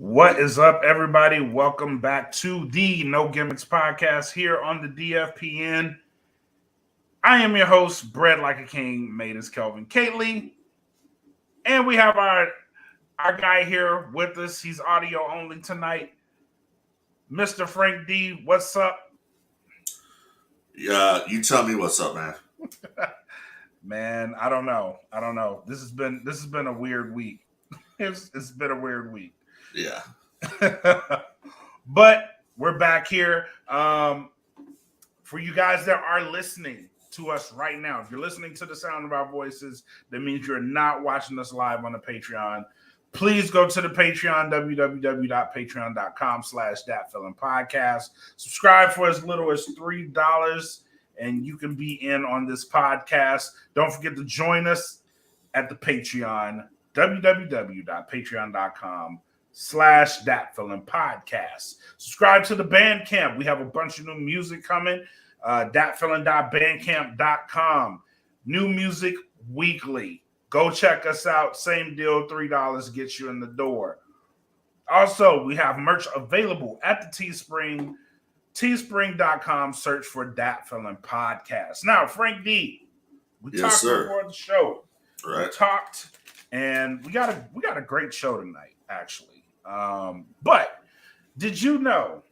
What is up, everybody? Welcome back to the No Gimmicks podcast here on the DFPN. I am your host, Bread Like a King, made as Kelvin Kately. And we have our guy here with us. He's audio only tonight. Mr. Frank D, what's up? Yeah, you tell me what's up, man. Man, I don't know. This has been a weird week. It's been a weird week. Yeah. But we're back here. For you guys that are listening to us right now, if you're listening to the sound of our voices, that means you're not watching us live on the Patreon. Please go to the Patreon, www.patreon.com/thatfeelingpodcast. Subscribe for as little as $3, and you can be in on this podcast. Don't forget to join us at the Patreon, www.patreon.com/thatfeelingpodcast. Subscribe to the Bandcamp. We have a bunch of new music coming. thatfeeling.bandcamp.com. New music weekly. Go check us out. Same deal, $3 gets you in the door. Also, we have merch available at the Teespring. Teespring.com. Search for Dat Feeling Podcast. Now, Frank D, we talked before the show. Right. We talked, and we got a great show tonight, actually. But did you know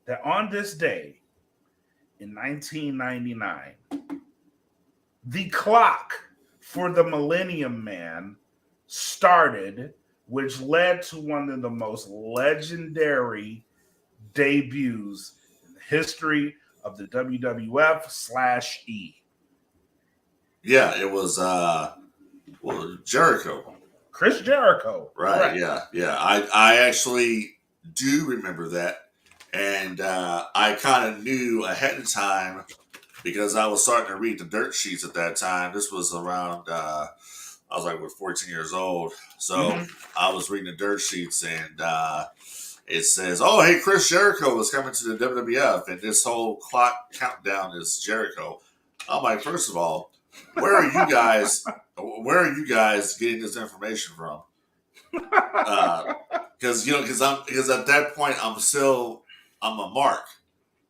that on this day in 1999, the clock for the Millennium Man started, which led to one of the most legendary debuts in the history of the WWF/E. Yeah, it was Jericho. Chris Jericho. Right, correct. Yeah. I actually do remember that. And I kind of knew ahead of time because I was starting to read the dirt sheets at that time. This was around, I was like, 14 years old. So I was reading the dirt sheets and it says, oh, hey, Chris Jericho is coming to the WWF. And this whole clock countdown is Jericho. I'm like, first of all, where are you guys getting this information from? Because at that point I'm a mark,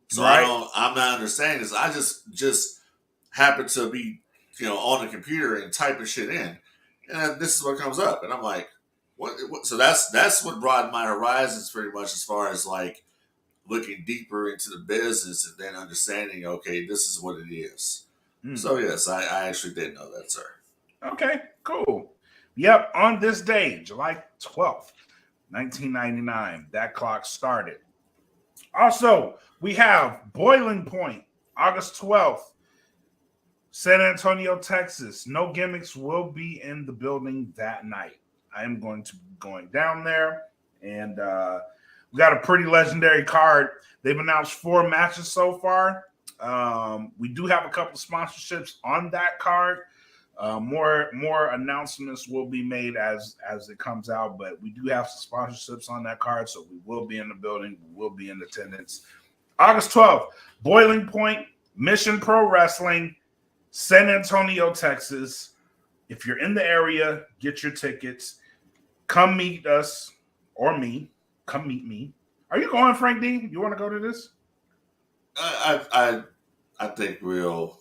so right. I'm not understanding this. I just happen to be on the computer and typing shit in, and this is what comes up, and I'm like, what? So that's what broadened my horizons pretty much as far as like looking deeper into the business and then understanding. Okay, this is what it is. So yes, I actually did know that, sir. Okay, cool. Yep, on this day, July 12th, 1999, that clock started. Also, we have Boiling Point, August 12th, San Antonio, Texas. No Gimmicks will be in the building that night. I am going to be going down there, and we got a pretty legendary card. They've announced 4 matches so far. We do have a couple of sponsorships on that card. More announcements will be made as it comes out, but we do have some sponsorships on that card, so we will be in the building. We will be in attendance. August 12th, Boiling Point, Mission Pro Wrestling, San Antonio, Texas. If you're in the area, get your tickets. Come meet us or me. Come meet me. Are you going, Frank D? You want to go to this? I think we'll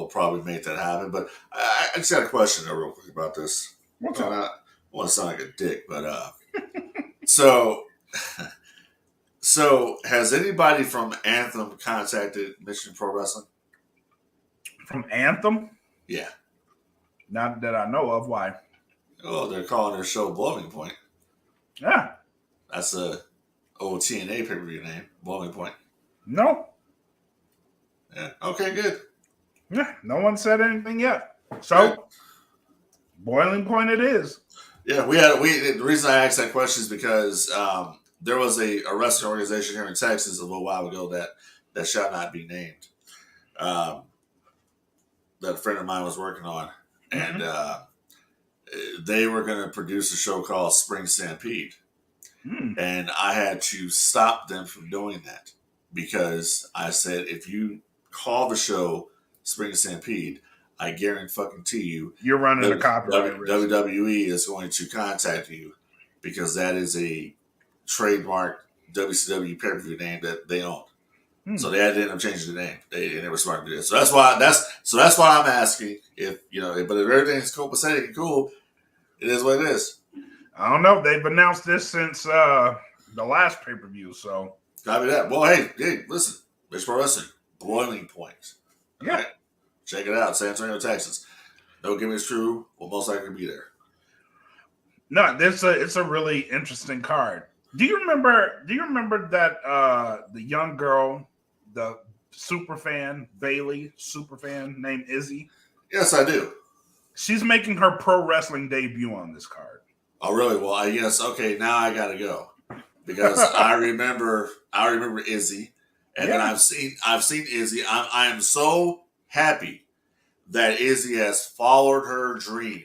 probably make that happen. But I just got a question though, real quick about this. What's up? I want to sound like a dick, but so has anybody from Anthem contacted Mission Pro Wrestling? From Anthem? Yeah. Not that I know of. Why? Oh, they're calling their show Blowing Point. Yeah. That's a old TNA pay-per-view name, Blowing Point. No. Yeah. Okay, good. Yeah, no one said anything yet. So, Boiling Point it is. Yeah, the reason I asked that question is because there was a wrestling organization here in Texas a little while ago that shall not be named. That a friend of mine was working on, and they were going to produce a show called Spring Stampede, and I had to stop them from doing that because I said, if you call the show Spring Stampede, I guarantee you, you're running a copyright risk. WWE is going to contact you because that is a trademark WCW pay-per-view name that they own. So they had to end up changing the name. They were smart to do it. So that's why I'm asking if but if everything's copacetic and cool, it is what it is. I don't know. They've announced this since the last pay-per-view, so Copy that. Well, hey, listen, Rich Pro Wrestling, Boiling Point. Yeah. Right? Check it out, San Antonio, Texas. No Gimmicks crew will most likely be there. No, it's a really interesting card. Do you remember that the young girl, the Bailey super fan named Izzy? Yes, I do. She's making her pro wrestling debut on this card. Oh, really? Well, I guess okay. Now I gotta go because I remember Izzy, and then I've seen Izzy. I am so happy that Izzy has followed her dream.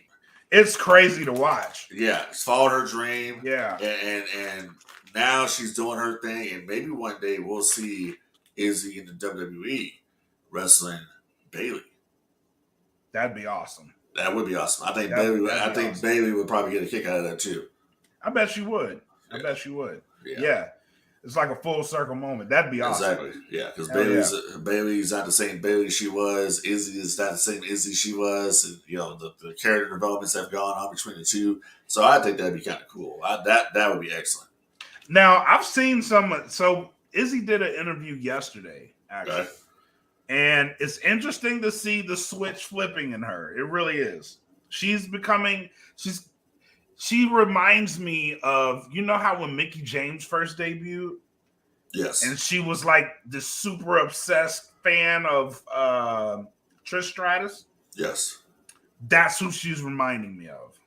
It's crazy to watch. Yeah, she's followed her dream. Yeah, and now she's doing her thing, and maybe one day we'll see Izzy in the WWE wrestling Bailey. That'd be awesome. That would be awesome. I think Bailey would probably get a kick out of that too. I bet she would. Yeah. It's like a full circle moment. That'd be awesome. Exactly. Yeah, because Bailey's not the same Bailey she was. Izzy is not the same Izzy she was. And, the character developments have gone on between the two. So I think that'd be kind of cool. That would be excellent. Now I've seen some. So Izzy did an interview yesterday, actually. Okay. And it's interesting to see the switch flipping in her. It really is. She reminds me of, how when Mickie James first debuted? Yes. And she was like this super obsessed fan of Trish Stratus? Yes. That's who she's reminding me of.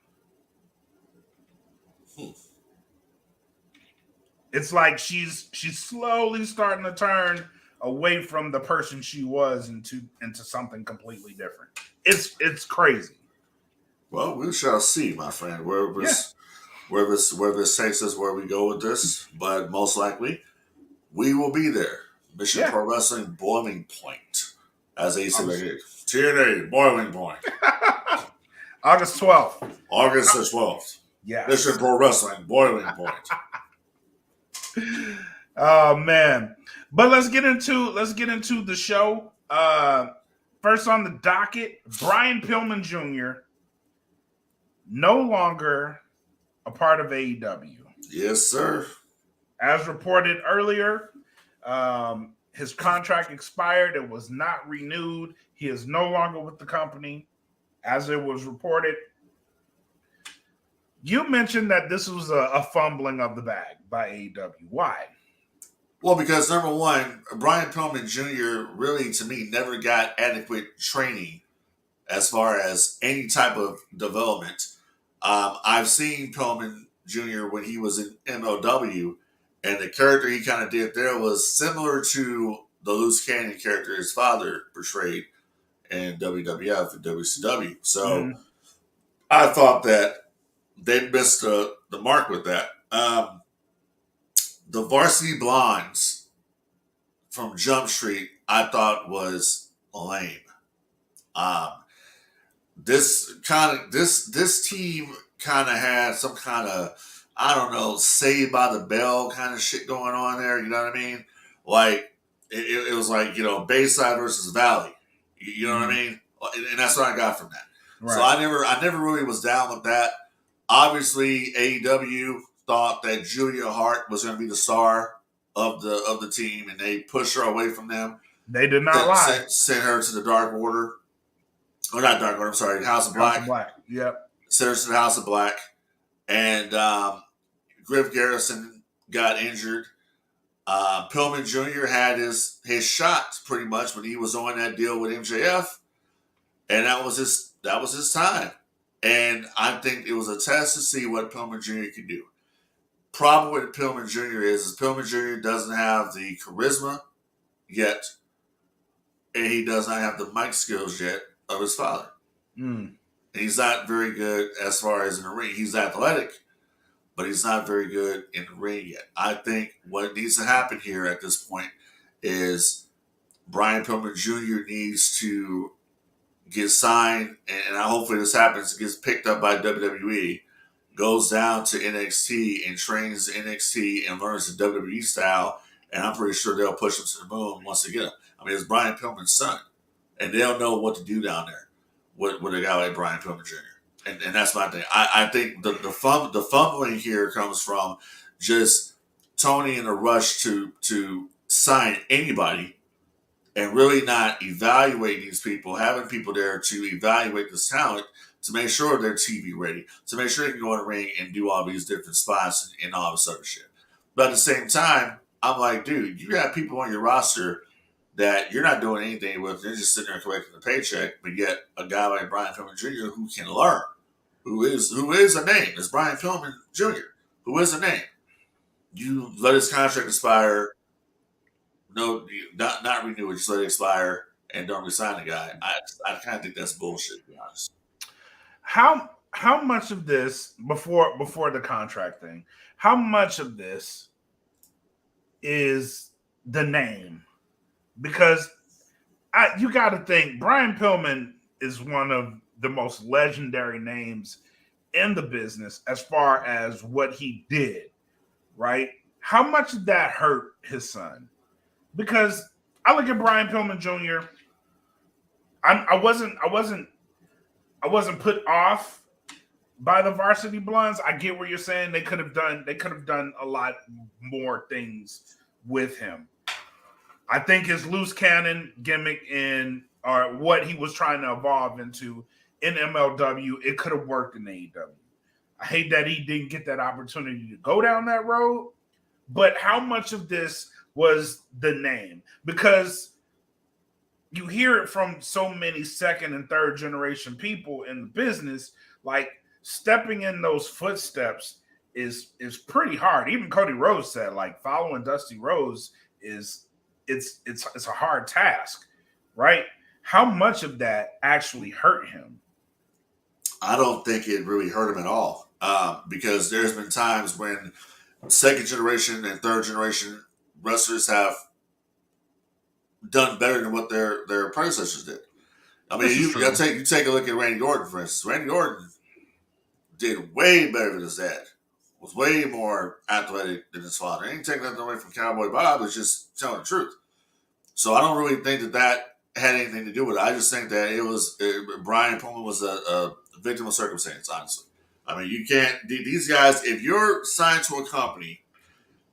It's like she's slowly starting to turn away from the person she was into something completely different. It's crazy. Well, we shall see, my friend. Where this takes us, where we go with this, but most likely we will be there. Mission Pro Wrestling Boiling Point, as they say, TNA Boiling Point, August 12th. August the 12th. Yeah, Mission Pro Wrestling Boiling Point. Oh man. But let's get into the show. First on the docket, Brian Pillman Jr. no longer a part of AEW. Yes, sir. As reported earlier, his contract expired. It was not renewed. He is no longer with the company, as it was reported. You mentioned that this was a fumbling of the bag by AEW. Why? Well, because number one, Brian Pillman Jr. really, to me, never got adequate training as far as any type of development. I've seen Pillman Jr. when he was in MLW, and the character he kind of did there was similar to the Loose Cannon character his father portrayed in WWF and WCW. So I thought that they missed the mark with that. The Varsity Blondes from Jump Street, I thought was lame. This team kind of had some kind of, I don't know, Saved by the Bell kind of shit going on there. You know what I mean? Like it was like Bayside versus Valley. You know what I mean? And that's what I got from that. Right. So I never really was down with that. Obviously, AEW thought that Julia Hart was going to be the star of the team, and they pushed her away from them. They did not lie. Sent her to the Dark Order. Or not Dark Order, I'm sorry, House of Black. House of Black, yep. Sent her to the House of Black. And Griff Garrison got injured. Pillman Jr. had his shot pretty much when he was on that deal with MJF. And that was his time. And I think it was a test to see what Pillman Jr. could do. Problem with Pillman Jr. is Pillman Jr. doesn't have the charisma yet, and he does not have the mic skills yet of his father. And he's not very good as far as in the ring. He's athletic, but he's not very good in the ring yet. I think what needs to happen here at this point is Brian Pillman Jr. needs to get signed, and hopefully this happens, gets picked up by WWE, goes down to NXT and trains NXT and learns the WWE style, and I'm pretty sure they'll push him to the moon once they get him. I mean, it's Brian Pillman's son, and they'll know what to do down there with a guy like Brian Pillman Jr. And that's my thing. I think the fumbling here comes from just Tony in a rush to sign anybody and really not evaluating these people, having people there to evaluate this talent to make sure they're TV ready, to make sure they can go in the ring and do all these different spots and all this other shit. But at the same time, I'm like, dude, you got people on your roster that you're not doing anything with. They're just sitting there collecting the paycheck, but yet a guy like Brian Pillman Jr. who can learn, who is a name, is Brian Pillman Jr., who is a name. You let his contract expire, not renew it, just let it expire and don't resign the guy. I kind of think that's bullshit, to be honest. How much of this before the contract thing? How much of this is the name? Because you got to think Brian Pillman is one of the most legendary names in the business as far as what he did, right? How much did that hurt his son? Because I look at Brian Pillman Jr. I wasn't put off by the Varsity Blondes. I get what you're saying. They could have done a lot more things with him. I think his loose cannon gimmick or what he was trying to evolve into in MLW, it could have worked in AEW. I hate that he didn't get that opportunity to go down that road. But how much of this was the name? Because you hear it from so many second and third generation people in the business, like stepping in those footsteps is pretty hard. Even Cody Rhodes said, like, following Dusty Rhodes it's a hard task, right? How much of that actually hurt him? I don't think it really hurt him at all, because there's been times when second generation and third generation wrestlers have done better than what their predecessors did. I mean, you take a look at Randy Orton, for instance. Randy Orton did way better than his dad. Was way more athletic than his father. Ain't taking nothing away from Cowboy Bob. It's just telling the truth. So I don't really think that had anything to do with it. I just think that Brian Pillman was a victim of circumstance, honestly. I mean, you can't, these guys, if you're signed to a company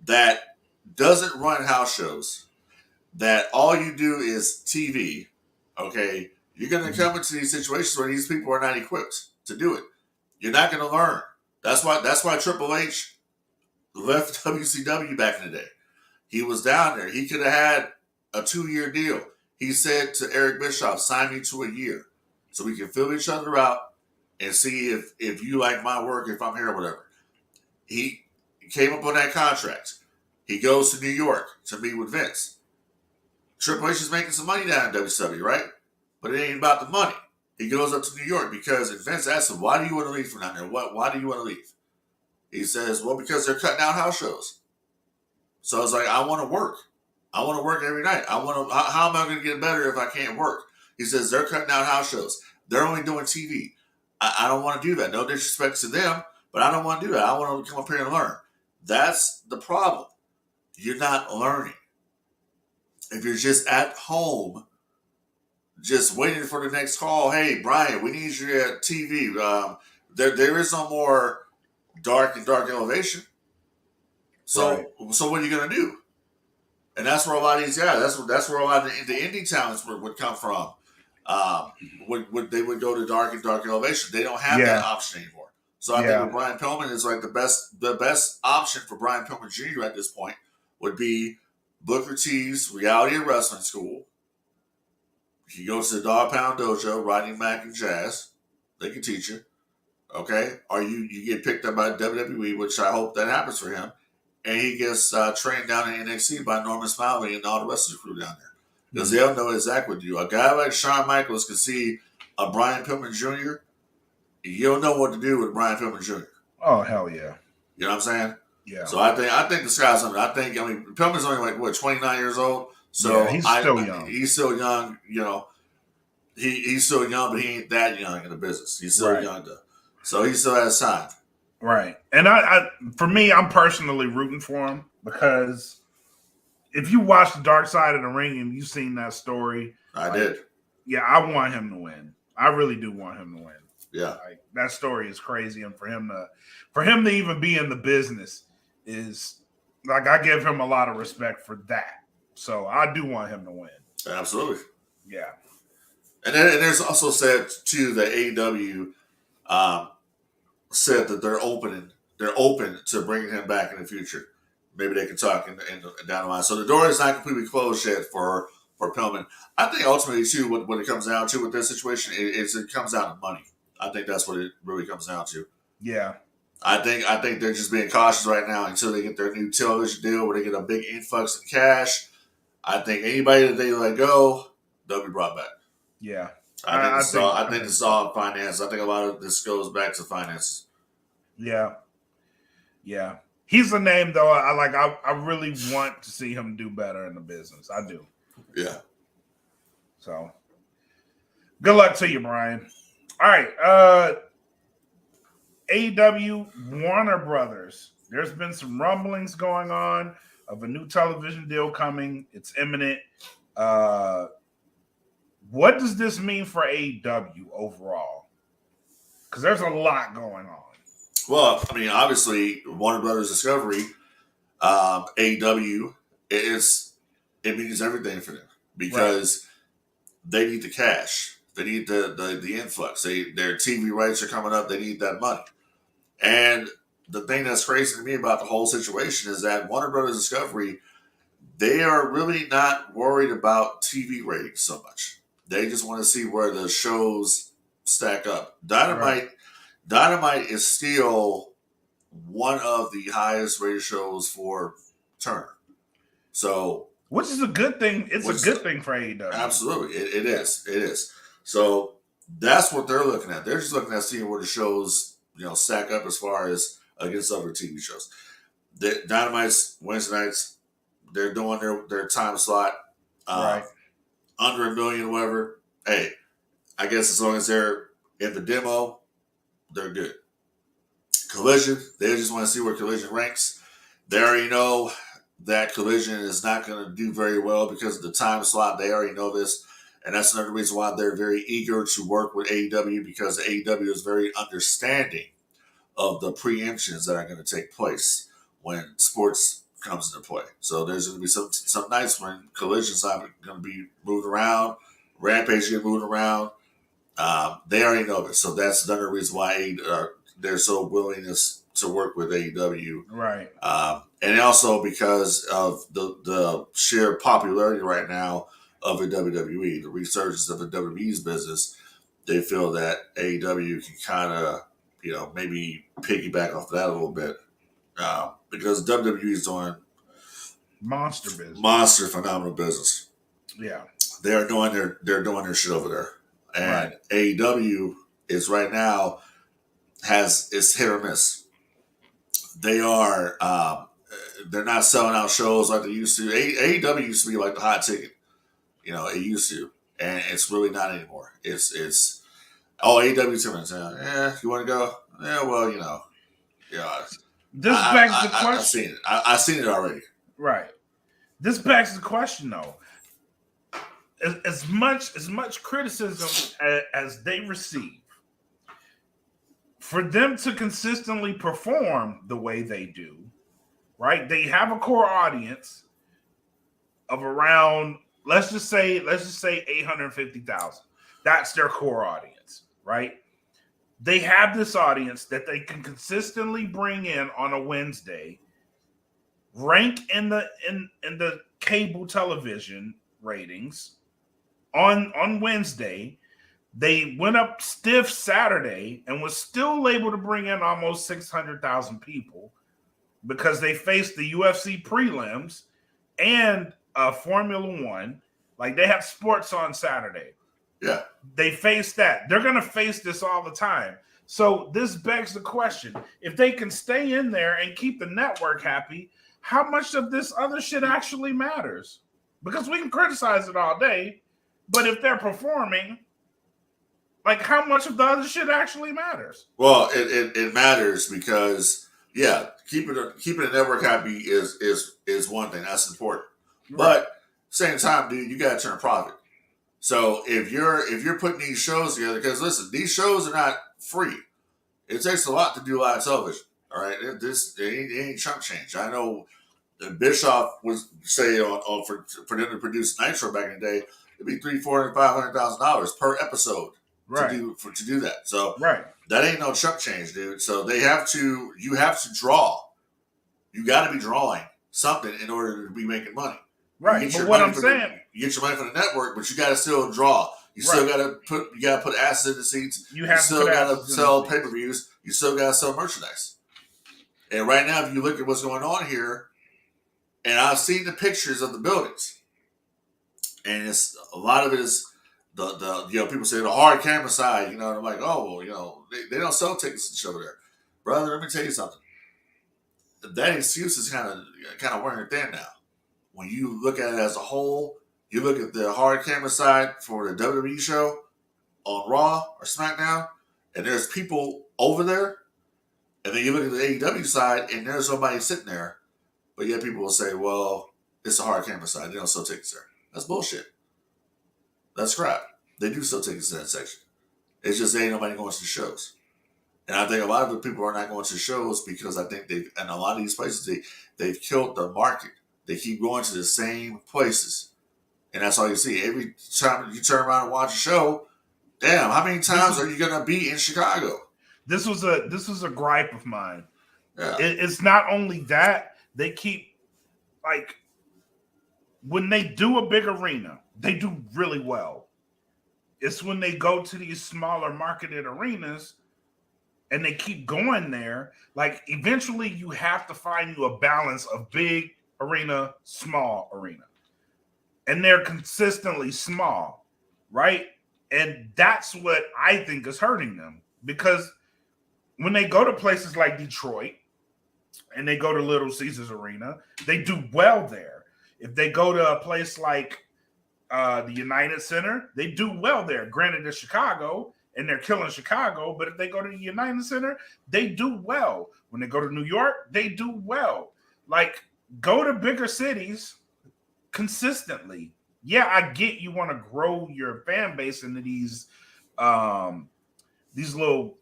that doesn't run house shows, that all you do is TV, okay, you're going to come into these situations where these people are not equipped to do it. You're not going to learn. That's why Triple H left WCW back in the day. He was down there. He could have had a 2-year deal. He said to Eric Bischoff, sign me to a year so we can fill each other out and see if you like my work, if I'm here or whatever. He came up on that contract. He goes to New York to meet with Vince. Triple H is making some money down in WCW, right? But it ain't about the money. He goes up to New York because Vince asked him, why do you want to leave from down there? Why do you want to leave? He says, well, because they're cutting out house shows. So I was like, I want to work. I want to work every night. How am I going to get better if I can't work? He says, they're cutting out house shows. They're only doing TV. I don't want to do that. No disrespect to them, but I don't want to do that. I want to come up here and learn. That's the problem. You're not learning. If you're just at home, just waiting for the next call, hey, Brian, we need you at TV. There is no more dark elevation. So what are you going to do? And that's where a lot of these guys, that's where a lot of the indie talents would come from. They would go to dark elevation. They don't have that option anymore. So I think with Brian Pillman is like the best option for Brian Pillman Jr. at this point would be Booker T's Reality of Wrestling School. He goes to the Dog Pound Dojo, Rodney Mack and Jazz. They can teach you. Okay? Or you get picked up by WWE, which I hope that happens for him. And he gets trained down in NXT by Norman Smiley and all the rest of the crew down there. Because they'll know exactly what to do. A guy like Shawn Michaels can see a Brian Pillman Jr. You'll know what to do with Brian Pillman Jr. Oh, hell yeah. You know what I'm saying? Yeah. So I think the sky's the limit. Pillman's only 29 years old. So he's still young. He's still young, you know. He's still young, but he ain't that young in the business. He's still young though. So he still has time. Right. And for me, I'm personally rooting for him because if you watch the Dark Side of the Ring and you've seen that story, I did. Yeah, I want him to win. I really do want him to win. Yeah. Like that story is crazy, and for him to even be in the business is like I give him a lot of respect for that. So I do want him to win. Absolutely. Yeah. And there's also said too that AEW said that they're open to bringing him back in the future. Maybe they can talk in down the line. So the door is not completely closed yet for Pillman. I think ultimately too, what it comes down to with this situation is it comes down to money. I think that's what it really comes down to. Yeah. I think they're just being cautious right now until they get their new television deal where they get a big influx in cash. I think anybody that they let go, they'll be brought back. Yeah. I think this is all finance. I think a lot of this goes back to finance. Yeah. Yeah. He's a name though. I really want to see him do better in the business. I do. Yeah. So good luck to you, Brian. All right. AEW Warner Brothers. There's been some rumblings going on of a new television deal coming. It's imminent. What does this mean for AEW overall? Because there's a lot going on. Well, I mean, obviously, Warner Brothers Discovery, AEW, it means everything for them because they need the cash. They need the influx. Their TV rights are coming up. They need that money. And the thing that's crazy to me about the whole situation is that Warner Brothers Discovery, they are really not worried about TV ratings so much. They just want to see where the shows stack up. Dynamite is still one of the highest rated shows for Turner. So, which is a good thing. It's a good thing for AEW. Absolutely, it is. It is. So that's what they're looking at. They're just looking at seeing where the shows stack up as far as against other TV shows. Dynamite's Wednesday nights. They're doing their time slot. Right. Under 1 million, whatever. Hey, I guess as long as they're in the demo, they're good. Collision, they just want to see where Collision ranks. They already know that Collision is not going to do very well because of the time slot. They already know this. And that's another reason why they're very eager to work with AEW because AEW is very understanding of the preemptions that are going to take place when sports comes into play. So there's going to be some nights when Collision's not going to be moved around, Rampage get moved around. They already know this, so that's another reason why they're so willing to work with AEW. Right. And also because of the sheer popularity right now of the WWE, the resurgence of the WWE's business, they feel that AEW can kind of, maybe piggyback off that a little bit. Because WWE is doing monster phenomenal business. Yeah. They're doing their shit over there. And AEW is right now it's hit or miss. They are they're not selling out shows like they used to. AEW used to be like the hot ticket. It used to. And it's really not anymore. It's AEW's coming to town. Yeah, you want to go? Yeah, well, yeah. This begs the question. I've seen it. I've seen it already. Right. This begs the question, though. As much criticism as they receive, for them to consistently perform the way they do, right? They have a core audience of around, let's just say 850,000. That's their core audience, right? They have this audience that they can consistently bring in on a Wednesday, rank in the cable television ratings on Wednesday. They went up stiff Saturday and was still able to bring in almost 600,000 people because they faced the UFC prelims and Formula One. Like they have sports on Saturday. Yeah. They face that. They're going to face this all the time. So this begs the question, if they can stay in there and keep the network happy, how much of this other shit actually matters? Because we can criticize it all day, but if they're performing, Like, how much of the other shit actually matters? Well, it matters because keeping a network happy is one thing that's important. Right. But same time, dude, you got to turn profit. So if you're putting these shows together, because listen, these shows are not free. It takes a lot to do live television. All right, it ain't chump change. I know Bischoff was say on for them to produce Nitro back in the day, it'd be $300,000-$500,000 per episode Right. to do that. So Right. that ain't no chump change, dude. So you have to draw. You got to be drawing something in order to be making money. Right. But what I'm saying, you get your money from the network, but you got to still draw. You still got to put assets in the seats. You still got to sell pay-per-views. You still got to sell merchandise. And right now, if you look at what's going on here, and I've seen the pictures of the buildings, and it's a lot of it is the people say the hard camera side. And I'm like, oh, well, they don't sell tickets to the show there, brother. Let me tell you something. That excuse is kind of wearing thin now. When you look at it as a whole, you look at the hard camera side for the WWE show on Raw or SmackDown, and there's people over there, and then you look at the AEW side, and there's somebody sitting there, but yet people will say, well, it's a hard camera side. They don't sell tickets there. That's bullshit. That's crap. They do sell tickets in that section. It's just ain't nobody going to the shows. And I think a lot of the people are not going to shows because I think in a lot of these places, they've killed the market. They keep going to the same places. And that's all you see. Every time you turn around and watch a show, damn, how many times are you going to be in Chicago? This was a gripe of mine. Yeah. It's not only that, they keep, like, when they do a big arena, they do really well. It's when they go to these smaller marketed arenas and they keep going there, like, eventually you have to find you a balance of big arena, small arena. And they're consistently small, right? And that's what I think is hurting them. Because when they go to places like Detroit and they go to Little Caesars Arena, they do well there. If they go to a place like the United Center, they do well there. Granted, it's Chicago, and they're killing Chicago, but if they go to the United Center, they do well. When they go to New York, they do well. Like, go to bigger cities consistently. Yeah, I get you want to grow your fan base into these little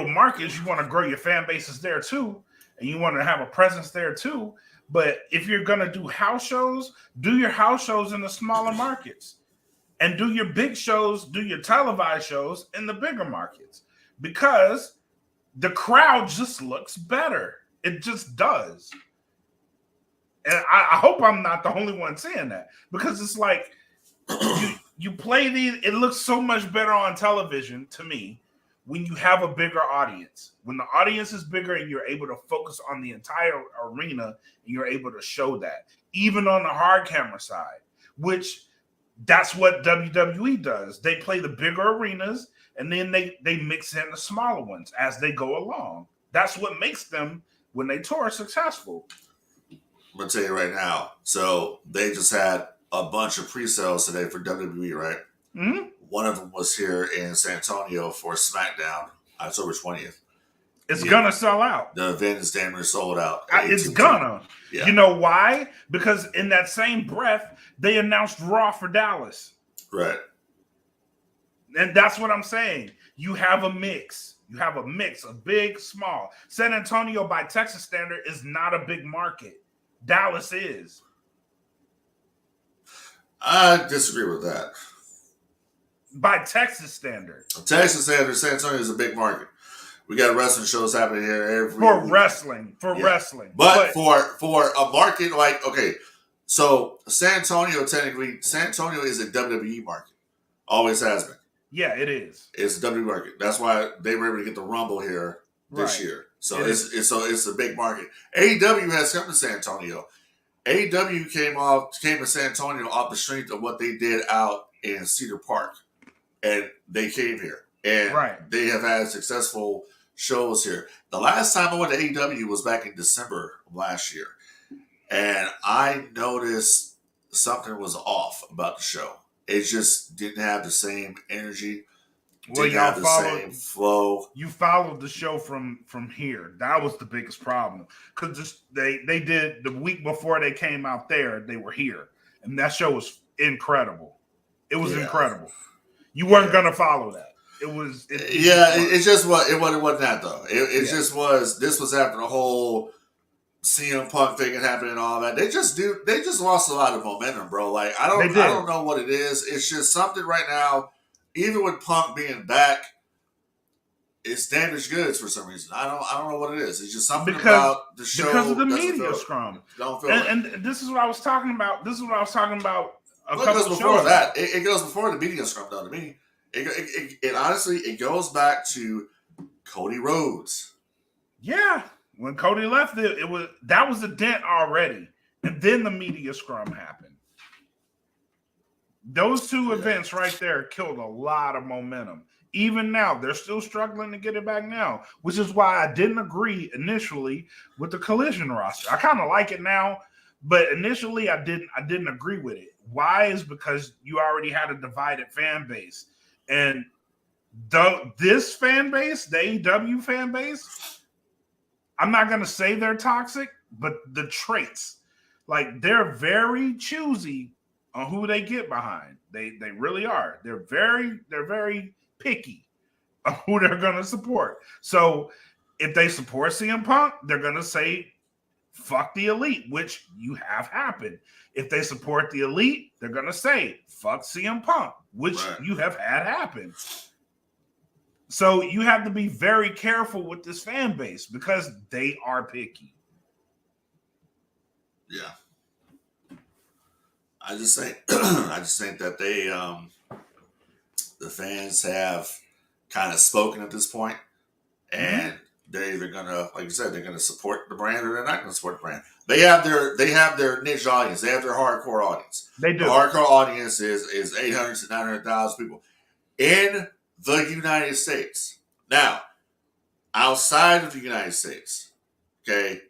markets. You want to grow your fan bases there too, and you want to have a presence there too. But if you're gonna do house shows, do your house shows in the smaller markets. And do your big shows, do your televised shows in the bigger markets, because the crowd just looks better. It just does. And I hope I'm not the only one saying that, because it's like you play these, it looks so much better on television to me when you have a bigger audience. When the audience is bigger and you're able to focus on the entire arena and you're able to show that, even on the hard camera side, which that's what WWE does. They play the bigger arenas and then they mix in the smaller ones as they go along. That's what makes them, when they tour, successful. I'm going to tell you right now. So they just had a bunch of pre-sales today for WWE, right? Mm-hmm. One of them was here in San Antonio for SmackDown, October 20th. It's gonna sell out. The event is damn near sold out. It's gonna. Yeah. You know why? Because in that same breath, they announced Raw for Dallas. Right. And that's what I'm saying. You have a mix. You have a mix of big, small. San Antonio, by Texas standard, is not a big market. Dallas is. I disagree with that. By Texas standard. Texas standard, San Antonio is a big market. We got wrestling shows happening here every week. Wrestling. But for a market like, okay, so San Antonio is a WWE market. Always has been. Yeah, it is. It's a WWE market. That's why they were able to get the Rumble here this year. So it's a big market. AEW has come to San Antonio. AEW came to San Antonio off the strength of what they did out in Cedar Park. And they came here. And they have had successful shows here. The last time I went to AEW was back in December of last year. And I noticed something was off about the show. It just didn't have the same energy. Well, didn't have the same flow. You followed the show from here. That was the biggest problem because they did the week before they came out there. They were here, and that show was incredible. It was incredible. You weren't gonna follow that. It was. It just was. It wasn't that though. It just was. This was after the whole CM Punk thing happened and all that. They just lost a lot of momentum, bro. Like I don't know what it is. It's just something right now. Even with Punk being back, it's damaged goods for some reason. I don't know what it is. It's just something about the show because of the media scrum. Don't feel and this is what I was talking about. This is what I was talking about. It goes before that. It goes before the media scrum, though. To me, it honestly it goes back to Cody Rhodes. Yeah, when Cody left, that was a dent already, and then the media scrum happened. Those two events right there killed a lot of momentum. Even now, they're still struggling to get it back now, which is why I didn't agree initially with the Collision roster. I kind of like it now, but initially I didn't agree with it. Why? Is because you already had a divided fan base, and this fan base, the AEW fan base, I'm not gonna say they're toxic, but the traits, like they're very choosy on who they get behind. They really are. They're very picky on who they're going to support. So if they support CM Punk, they're going to say, fuck the Elite, which you have happened. If they support the Elite, they're going to say, fuck CM Punk, which you have had happen. So you have to be very careful with this fan base because they are picky. Yeah. I just think that they the fans have kind of spoken at this point, and they're either gonna, like you said, they're gonna support the brand or they're not gonna support the brand. They have their niche audience. They have their hardcore audience. They do. The hardcore audience is 800 to 900,000 people in the United States. Now, outside of the United States, okay,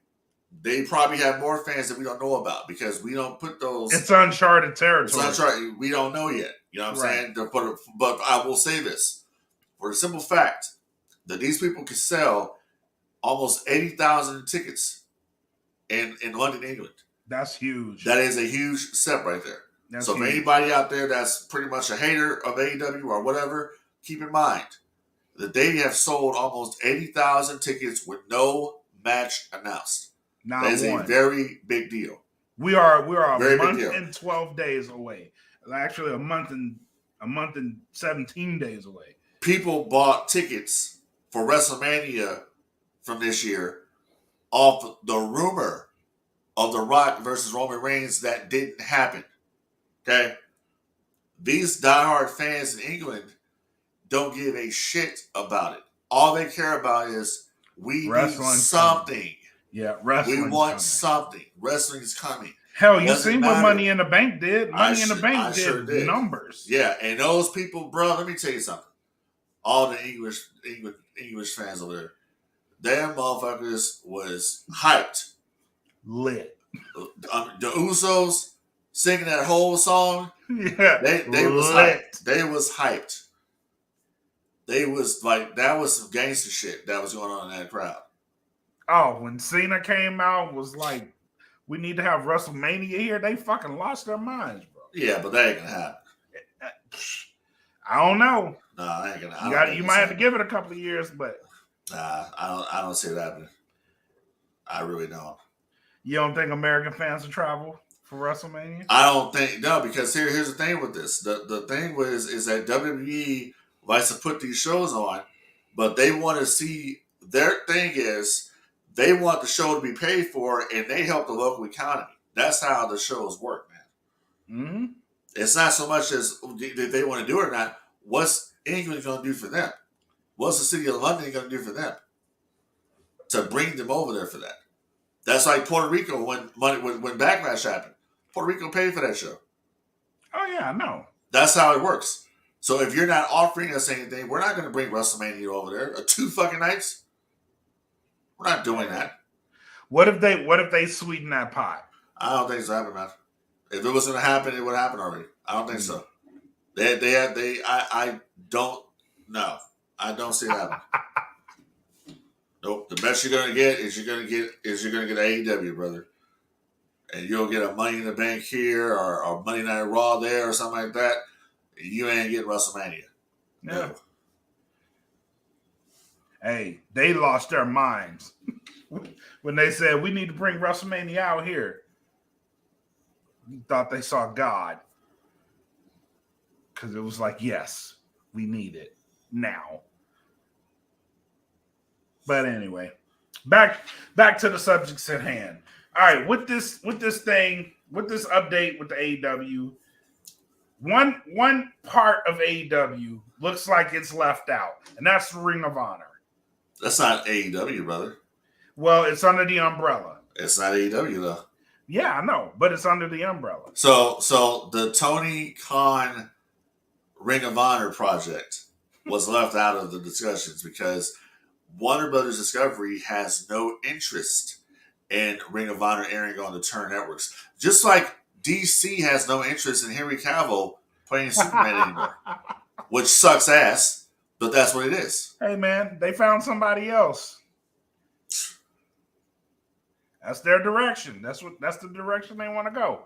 they probably have more fans that we don't know about because we don't put those. It's uncharted territory. It's uncharted. We don't know yet. You know what I'm saying? But I will say this for the simple fact that these people can sell almost 80,000 tickets in London, England. That's huge. That is a huge step right there. That's so huge. For anybody out there that's pretty much a hater of AEW or whatever, keep in mind that they have sold almost 80,000 tickets with no match announced. That is a very big deal. We are a month and 12 days away. Actually, a month and 17 days away. People bought tickets for WrestleMania from this year off the rumor of The Rock versus Roman Reigns that didn't happen. Okay? These diehard fans in England don't give a shit about it. All they care about is we need something. Yeah, wrestling. We want something. Wrestling is coming. Hell, you seen what Money in the Bank did? Money in the Bank did numbers. Yeah, and those people, bro, let me tell you something. All the English fans over there, them motherfuckers was hyped. Lit. The Usos singing that whole song. Yeah, they was hyped. They was hyped. They was like, that was some gangster shit that was going on in that crowd. Oh, when Cena came out, was like, we need to have WrestleMania here. They fucking lost their minds, bro. Yeah, but that ain't gonna happen. I don't know. No, that ain't gonna happen. You might have to give it a couple of years, but I don't see it happening. I really don't. You don't think American fans will travel for WrestleMania? I don't think because here's the thing with this. The thing is that WWE likes to put these shows on, but they want to see, their thing is they want the show to be paid for, and they help the local economy. That's how the shows work, man. Mm-hmm. It's not so much as if they want to do it or not. What's England going to do for them? What's the city of London going to do for them to bring them over there for that? That's like Puerto Rico when Backlash happened. Puerto Rico paid for that show. Oh yeah, I know. That's how it works. So if you're not offering us anything, we're not going to bring WrestleMania over there. 2 fucking nights. We're not doing that. What if they sweeten that pot? I don't think it's happening, man. If it was going to happen, it would happen already. I don't think so. I don't No, I don't see that. Nope. The best you're gonna get is you're gonna get AEW, brother, and you'll get a Money in the Bank here or Monday Night Raw there or something like that. You ain't getting WrestleMania. Yeah. Hey, they lost their minds when they said we need to bring WrestleMania out here. You thought they saw God. Because it was like, yes, we need it now. But anyway, back to the subjects at hand. All right, with this update with the AEW, one part of AEW looks like it's left out, and that's Ring of Honor. That's not AEW, brother. Well, it's under the umbrella. It's not AEW though. Yeah, I know, but it's under the umbrella. So the Tony Khan Ring of Honor project was left out of the discussions because Warner Brothers Discovery has no interest in Ring of Honor airing on the Turn networks. Just like DC has no interest in Henry Cavill playing Superman anymore, which sucks ass, but that's what it is. Hey, man, they found somebody else. That's their direction. That's the direction they want to go.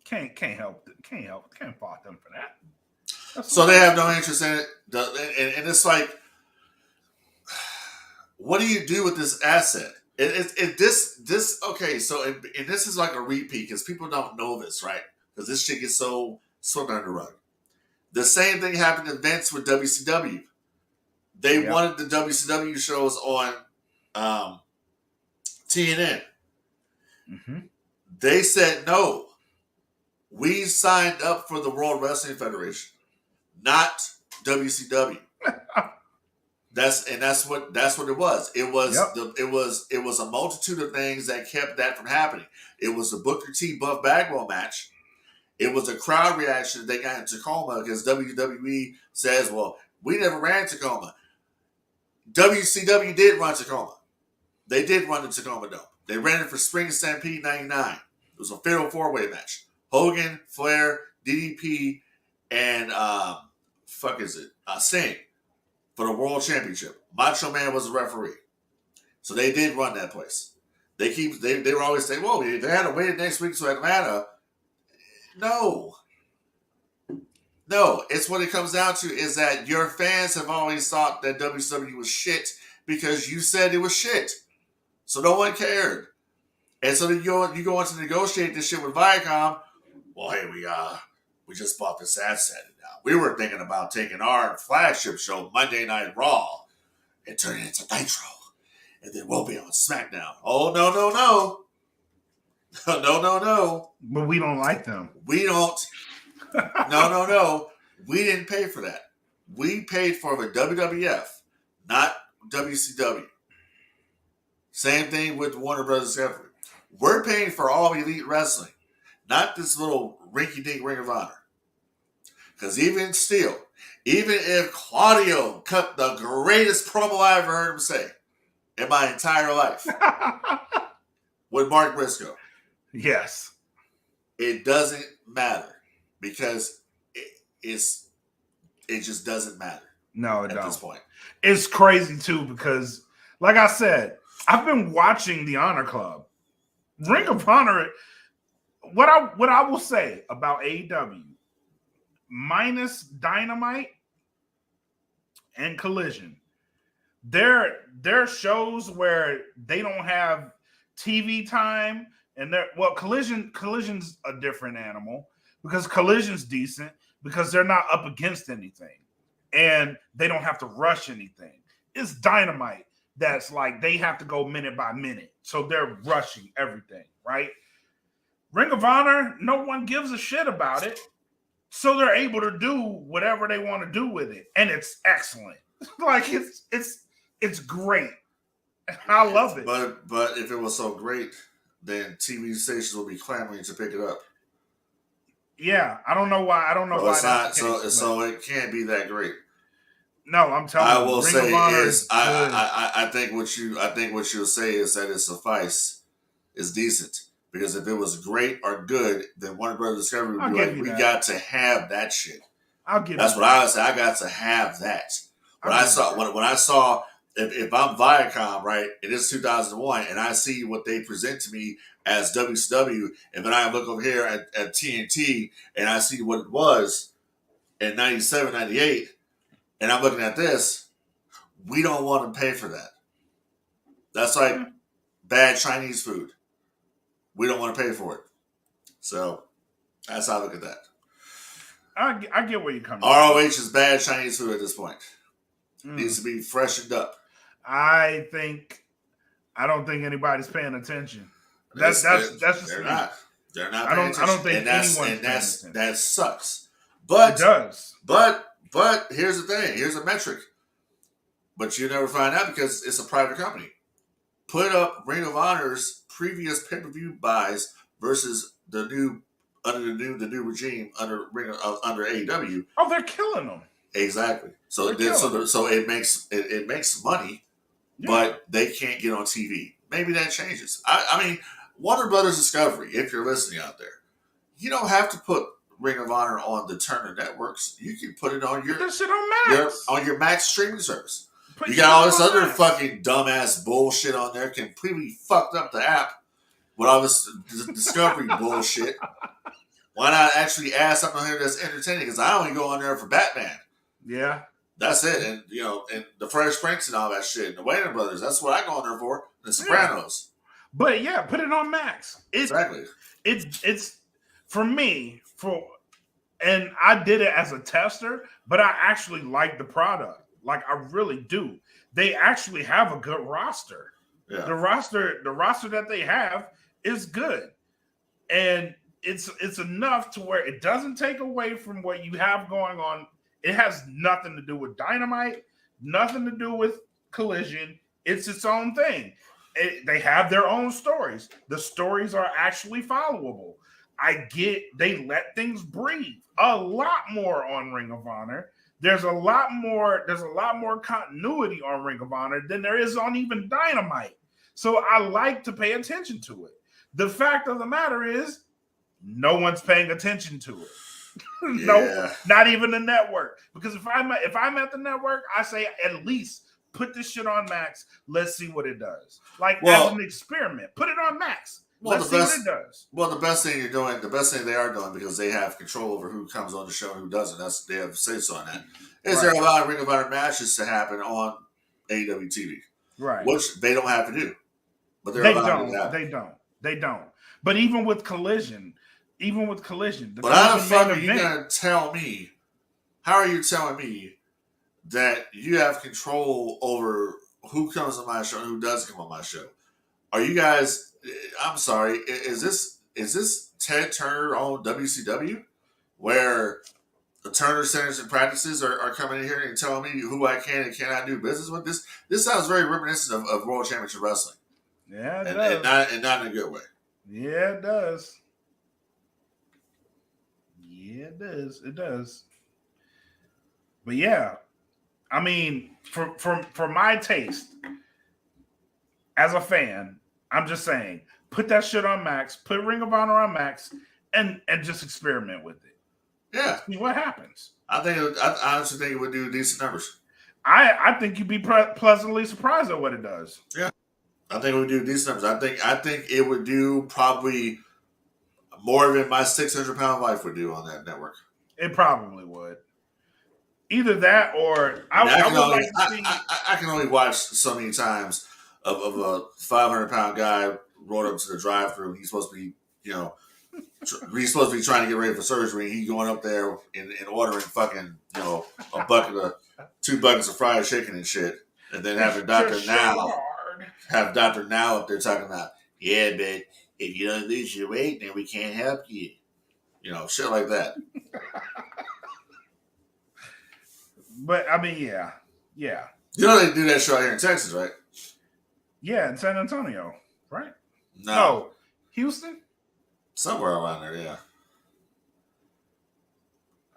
Can't fault them for that. So they have no interest in it, and it's like, what do you do with this asset? Okay. So and this is like a repeat because people don't know this, right? Because this shit gets so swept under the rug. The same thing happened to Vince with WCW. They wanted the WCW shows on TNN. Mm-hmm. They said no. We signed up for the World Wrestling Federation, not WCW. That's what it was. It was a multitude of things that kept that from happening. It was the Booker T Buff Bagwell match. It was a crowd reaction that they got in Tacoma because WWE says, "Well, we never ran Tacoma." WCW did run Tacoma. They did run the Tacoma Dome. They ran it for Spring Stampede '99. It was a fatal 4-way match. Hogan, Flair, DDP, and Sting for the World Championship. Macho Man was the referee. So they did run that place. They were always saying, "Whoa, they had to wait next week to Atlanta." No, it's what it comes down to is that your fans have always thought that WCW was shit because you said it was shit. So no one cared. And so then you go on to negotiate this shit with Viacom. Well, hey, we just bought this asset. Now we were thinking about taking our flagship show, Monday Night Raw, and turning it into Nitro. And then we'll be on SmackDown. Oh, no. No. But we don't like them. We don't. No. We didn't pay for that. We paid for the WWF, not WCW. Same thing with Warner Brothers Discovery. We're paying for all Elite Wrestling, not this little rinky-dink Ring of Honor. Because even if Claudio cut the greatest promo I ever heard him say in my entire life with Mark Briscoe, yes, it doesn't matter because it just doesn't matter. No, it at don't. This point. It's crazy too because, like I said, I've been watching the Honor Club. Ring of Honor. What I will say about AEW, minus Dynamite and Collision, they're shows where they don't have TV time, and Collision's a different animal because Collision's decent because they're not up against anything and they don't have to rush anything. It's Dynamite that's like they have to go minute by minute, so they're rushing everything, right? Ring of Honor, no one gives a shit about it, so they're able to do whatever they want to do with it, and it's excellent. Like it's great. I love it. But if it was so great, then TV stations will be clamoring to pick it up. Yeah, I don't know why. It's not so it can't be that great. No, I'm telling you. I will say is I think what you'll say is that it's decent. Because if it was great or good, then Warner Brothers Discovery would I'll be give like, you we that. got to have that shit. I'll give That's you what that. I would say. I got to have that. When I'll I give saw you that. when I saw if I'm Viacom, right, and it's 2001, and I see what they present to me as WCW, and then I look over here at TNT and I see what it was in 97, 98, and I'm looking at this, we don't want to pay for that. That's like Yeah. bad Chinese food. We don't want to pay for it. So that's how I look at that. I get where you're coming from. ROH is bad Chinese food at this point. Needs Mm. to be freshened up. I don't think anybody's paying attention. That's just they're me. not. They're not I paying attention. don't think and that's anyone's and paying that's attention. that sucks. It But does. but here's the thing. Here's a metric. But you never find out because it's a private company. Put up Ring of Honor's previous pay-per-view buys versus the new regime under AEW. Oh, they're killing them. Exactly. So it makes money, Yeah. but they can't get on TV. Maybe that changes. I mean, Warner Brothers Discovery, if you're listening out there, you don't have to put Ring of Honor on the Turner networks. You can put it on Put that shit on Max. your Max streaming service. Put You shit got all this on other Max. fucking dumbass bullshit on there. Completely fucked up the app with all this Discovery bullshit. Why not actually add something on here that's entertaining? Because I only go on there for Batman. Yeah. That's it. And, and the Fresh Prince and all that shit. And the Wayne Brothers. That's what I go on there for. The Sopranos. But yeah, put it on Max. Exactly. It's for me, and I did it as a tester, but I actually like the product. Like I really do. They actually have a good roster. Yeah. The roster that they have is good. And it's enough to where it doesn't take away from what you have going on. It has nothing to do with Dynamite, nothing to do with Collision. It's its own thing. They have their own stories. The stories are actually followable. I get they let things breathe a lot more on Ring of Honor. There's a lot more continuity on Ring of Honor than there is on even Dynamite. So I like to pay attention to it. The fact of the matter is, no one's paying attention to it. No, not even the network. Because if I'm at the network, I say at least put this shit on Max. Let's see what it does. As an experiment, put it on Max. Let's see what it does. Well, the best thing they are doing, because they have control over who comes on the show and who doesn't. They have say so on that. Is there a lot of Ring of Honor matches to happen on AEW TV? Right. Which they don't have to do. But they don't. But even with Collision, but how the fuck are you gonna tell me? How are you telling me that you have control over who comes on my show and who doesn't come on my show? Are you guys? I'm sorry. Is this Ted Turner on WCW, where the Turner Centers and Practices are coming in here and telling me who I can and cannot do business with? This sounds very reminiscent of World Championship Wrestling. Yeah, it does. And not in a good way. Yeah, it does. Yeah, it does. It does. But yeah, I mean, for my taste, as a fan, I'm just saying, put that shit on Max, put Ring of Honor on Max, and just experiment with it. Yeah, see what happens. I honestly think it would do decent numbers. I think you'd be pleasantly surprised at what it does. Yeah. I think it would do decent numbers. I think it would do probably more than my 600-pound wife would do on that network. It probably would. Either that or I can only watch so many times of a 500-pound guy rolled up to the drive-thru. He's supposed to be, he's supposed to be trying to get ready for surgery. He going up there and ordering fucking, two buckets of fried chicken and shit, and then having Dr. Now up there talking about, yeah, but if you don't lose your weight, then we can't help you. Shit like that. But I mean, yeah. They do that show out here in Texas, right? Yeah, in San Antonio, right? No, Houston. Somewhere around there, yeah.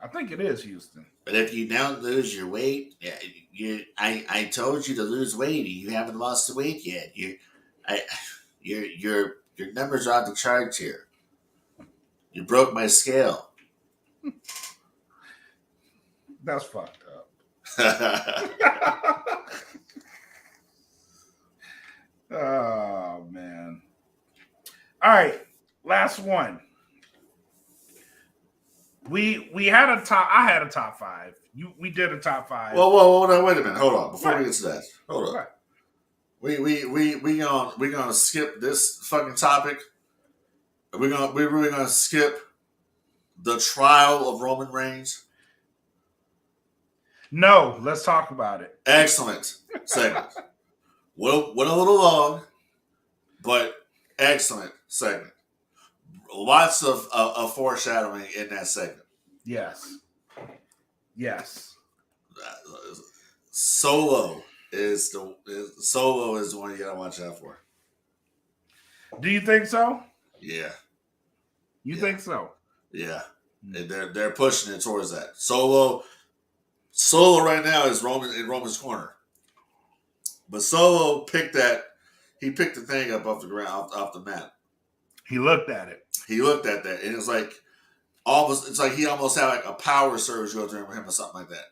I think it is Houston. But if you don't lose your weight, I told you to lose weight. You haven't lost the weight yet. You're Your numbers are off the charts here. You broke my scale. That's fucked up. Oh man. All right, last one. We had a top. I had a top 5. We did a top 5. Whoa, wait a minute. Hold on. Before What? we get to that, hold on. What? We gonna skip this fucking topic. We're really gonna skip the trial of Roman Reigns. No, let's talk about it. Excellent segment. Went a little long, but excellent segment. Lots of foreshadowing in that segment. Yes. Solo is the one you gotta watch out for. Do you think so? Yeah. You think so? Yeah. They're pushing it towards that. Solo right now is Roman's corner. But Solo picked the thing up off the ground, off the mat. He looked at it. He looked at that, and it's like he almost had like a power surge go through him or something like that.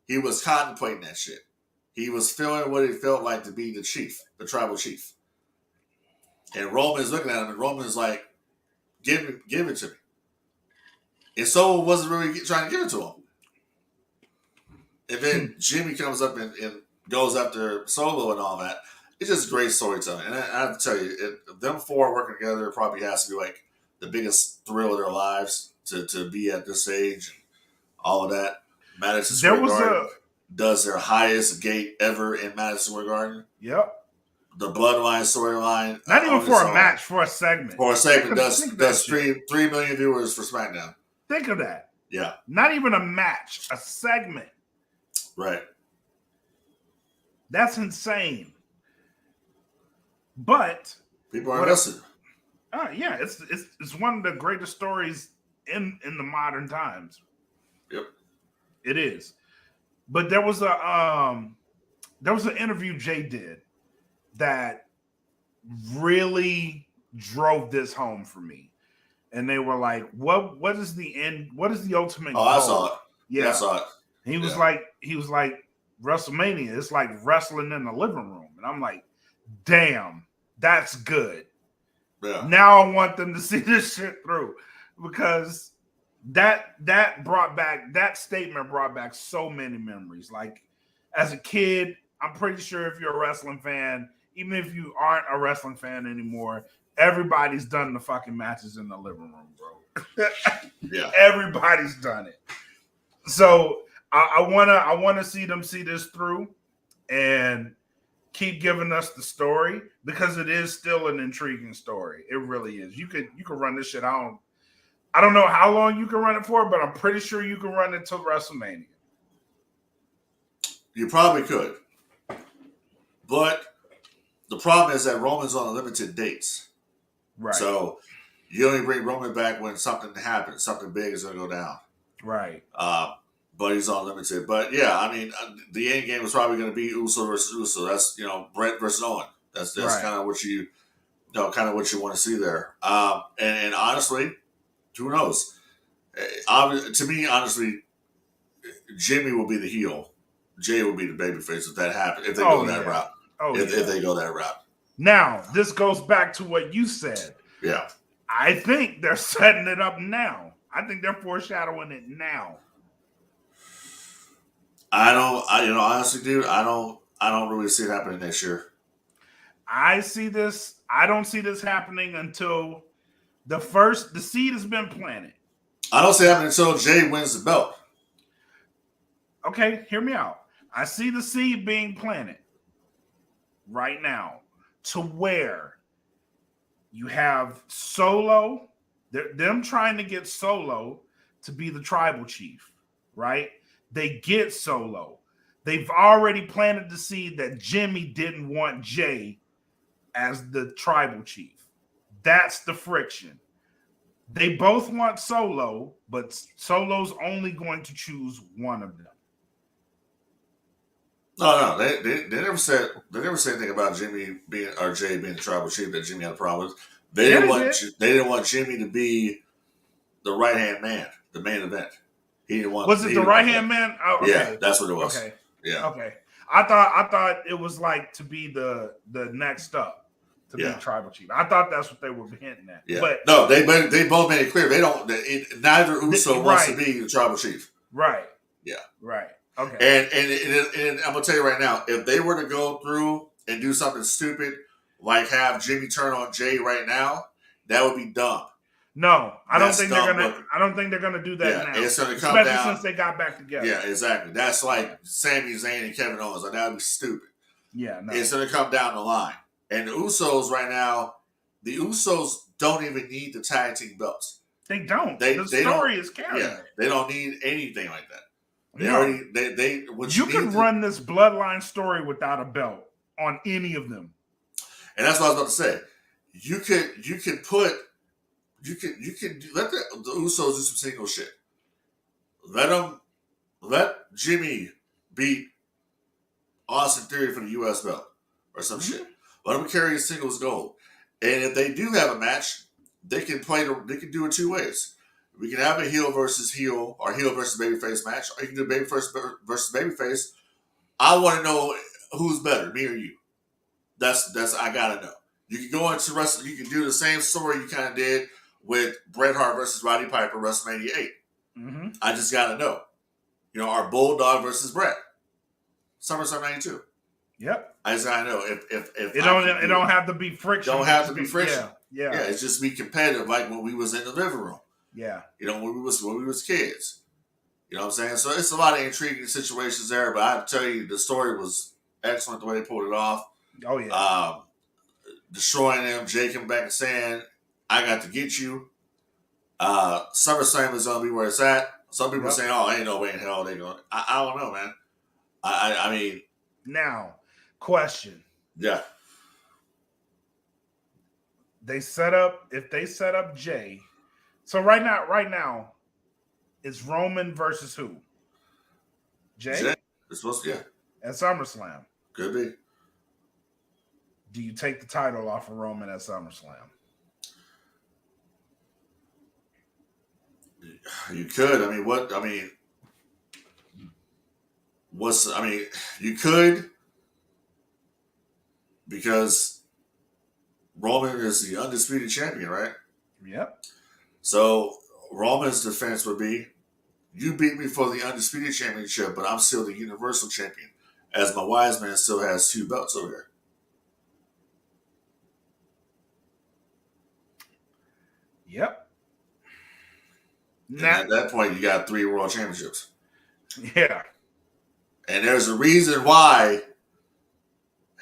He was contemplating that shit. He was feeling what it felt like to be the chief, the tribal chief. And Roman's looking at him, and Roman's like, give it to me. And Solo wasn't really trying to give it to him. And then Jimmy comes up and goes after Solo and all that. It's just great storytelling. And I have to tell you, them four working together probably has to be like the biggest thrill of their lives to be at this age and all of that. Madison Square Garden does their highest gate ever in Madison Square Garden. Yep. The Bloodline storyline. Not even for a match, for a segment. For a segment, does 3 million viewers for SmackDown. Think of that. Yeah. Not even a match, a segment. Right. That's insane. But people are listening. Yeah, it's one of the greatest stories in the modern times. Yep. It is. But there was an interview Jay did that really drove this home for me. And they were like, what is the end? What is the ultimate goal? I saw it. Yeah, I saw it. And he was like, WrestleMania, it's like wrestling in the living room. And I'm like, damn, that's good. Yeah. Now I want them to see this shit through, because that statement brought back so many memories. Like, as a kid, I'm pretty sure if you're a wrestling fan, even if you aren't a wrestling fan anymore, everybody's done the fucking matches in the living room, bro. Yeah. Everybody's done it. So I wanna see them see this through and keep giving us the story, because it is still an intriguing story. It really is. You could run this shit. I don't know how long you can run it for, but I'm pretty sure you can run it till WrestleMania. You probably could. But the problem is that Roman's on limited dates. Right. So you only bring Roman back when something happens, something big is going to go down. Right. But he's on limited. But yeah, I mean, the end game was probably going to be Uso versus Uso. That's, Brett versus Owen. That's right. Kind of what you want to see there. And honestly, who knows? To me, honestly, Jimmy will be the heel. Jay will be the babyface if that happens. If they go that route. If they go that route. Now, this goes back to what you said. Yeah. I think they're setting it up now. I think they're foreshadowing it now. Honestly, dude, I don't really see it happening next year. I don't see this happening until the seed has been planted. I don't see it happening until Jay wins the belt. Okay, hear me out. I see the seed being planted right now to where you have Solo, them trying to get Solo to be the tribal chief, right? They get Solo. They've already planted the seed that Jimmy didn't want Jay as the tribal chief. That's the friction. They both want Solo, but Solo's only going to choose one of them. No, they never said anything about Jay being the tribal chief that Jimmy had a problem with. They Yeah, didn't they want did. they didn't want Jimmy to be the right hand man, the main event. He didn't want. Was He it the didn't right want that. hand man? Oh, Yeah, okay. that's what it was. Okay. Yeah, Okay. I thought it was like to be the next up to be yeah, tribal chief. I thought that's what they were hinting at. yeah. But No, they both made it clear they don't. Neither Uso wants to right, be the tribal chief. right, Yeah, right. Okay. and I'm gonna tell you right now, if they were to go through and do something stupid like have Jimmy turn on Jay right now, that would be dumb. No, I don't That's think they're dumb gonna. booking. I don't think they're gonna do that Yeah, now. it's gonna come Especially down. since they got back together. Yeah, exactly. That's like Yeah. Sami Zayn and Kevin Owens. Like that would be stupid. Yeah, no. It's gonna come down the line. And the Usos right now, the Usos don't even need the tag team belts. They don't. They The don't. story is carrying Yeah, it. they don't need anything like that. They No. already they. What You need can to- run this bloodline story without a belt on any of them. and that's what I was about to say. You could let the Usos do some single shit. Let Jimmy beat Austin Theory for the U.S. belt or some shit. Let them carry a singles gold. And if they do have a match, they can do it two ways. We can have a heel versus heel or heel versus babyface match, or you can do baby versus babyface. I want to know who's better, me or you. That's I gotta know. You can go into wrestling. You can do the same story you kind of did with Bret Hart versus Roddy Piper, WrestleMania 8. Mm-hmm. I just gotta know. Our Bulldog versus Bret, SummerSlam '92. Yep. I just gotta know if It don't have to be friction. Don't have to be friction. Yeah. Yeah, it's just be competitive, like when we was in the living room. Yeah. When we was kids. You know what I'm saying? So it's a lot of intriguing situations there, but I have to tell you, the story was excellent the way they pulled it off. Oh yeah. Destroying them, Jay coming back and saying, "I got to get you." SummerSlam is gonna be where it's at. Some people are saying, "Oh, ain't no way in hell they going." I don't know, man. I mean, now, question. Yeah. If they set up Jay. So right now, it's Roman versus who? Jay? It's supposed to, yeah. At SummerSlam. Could be. Do you take the title off of Roman at SummerSlam? You could. You could, because Roman is the undisputed champion, right? Yep. So Roman's defense would be, you beat me for the undisputed championship, but I'm still the universal champion, as my wise man still has 2 belts over here. Yep. And at that point, you got 3 world championships. Yeah. And there's a reason why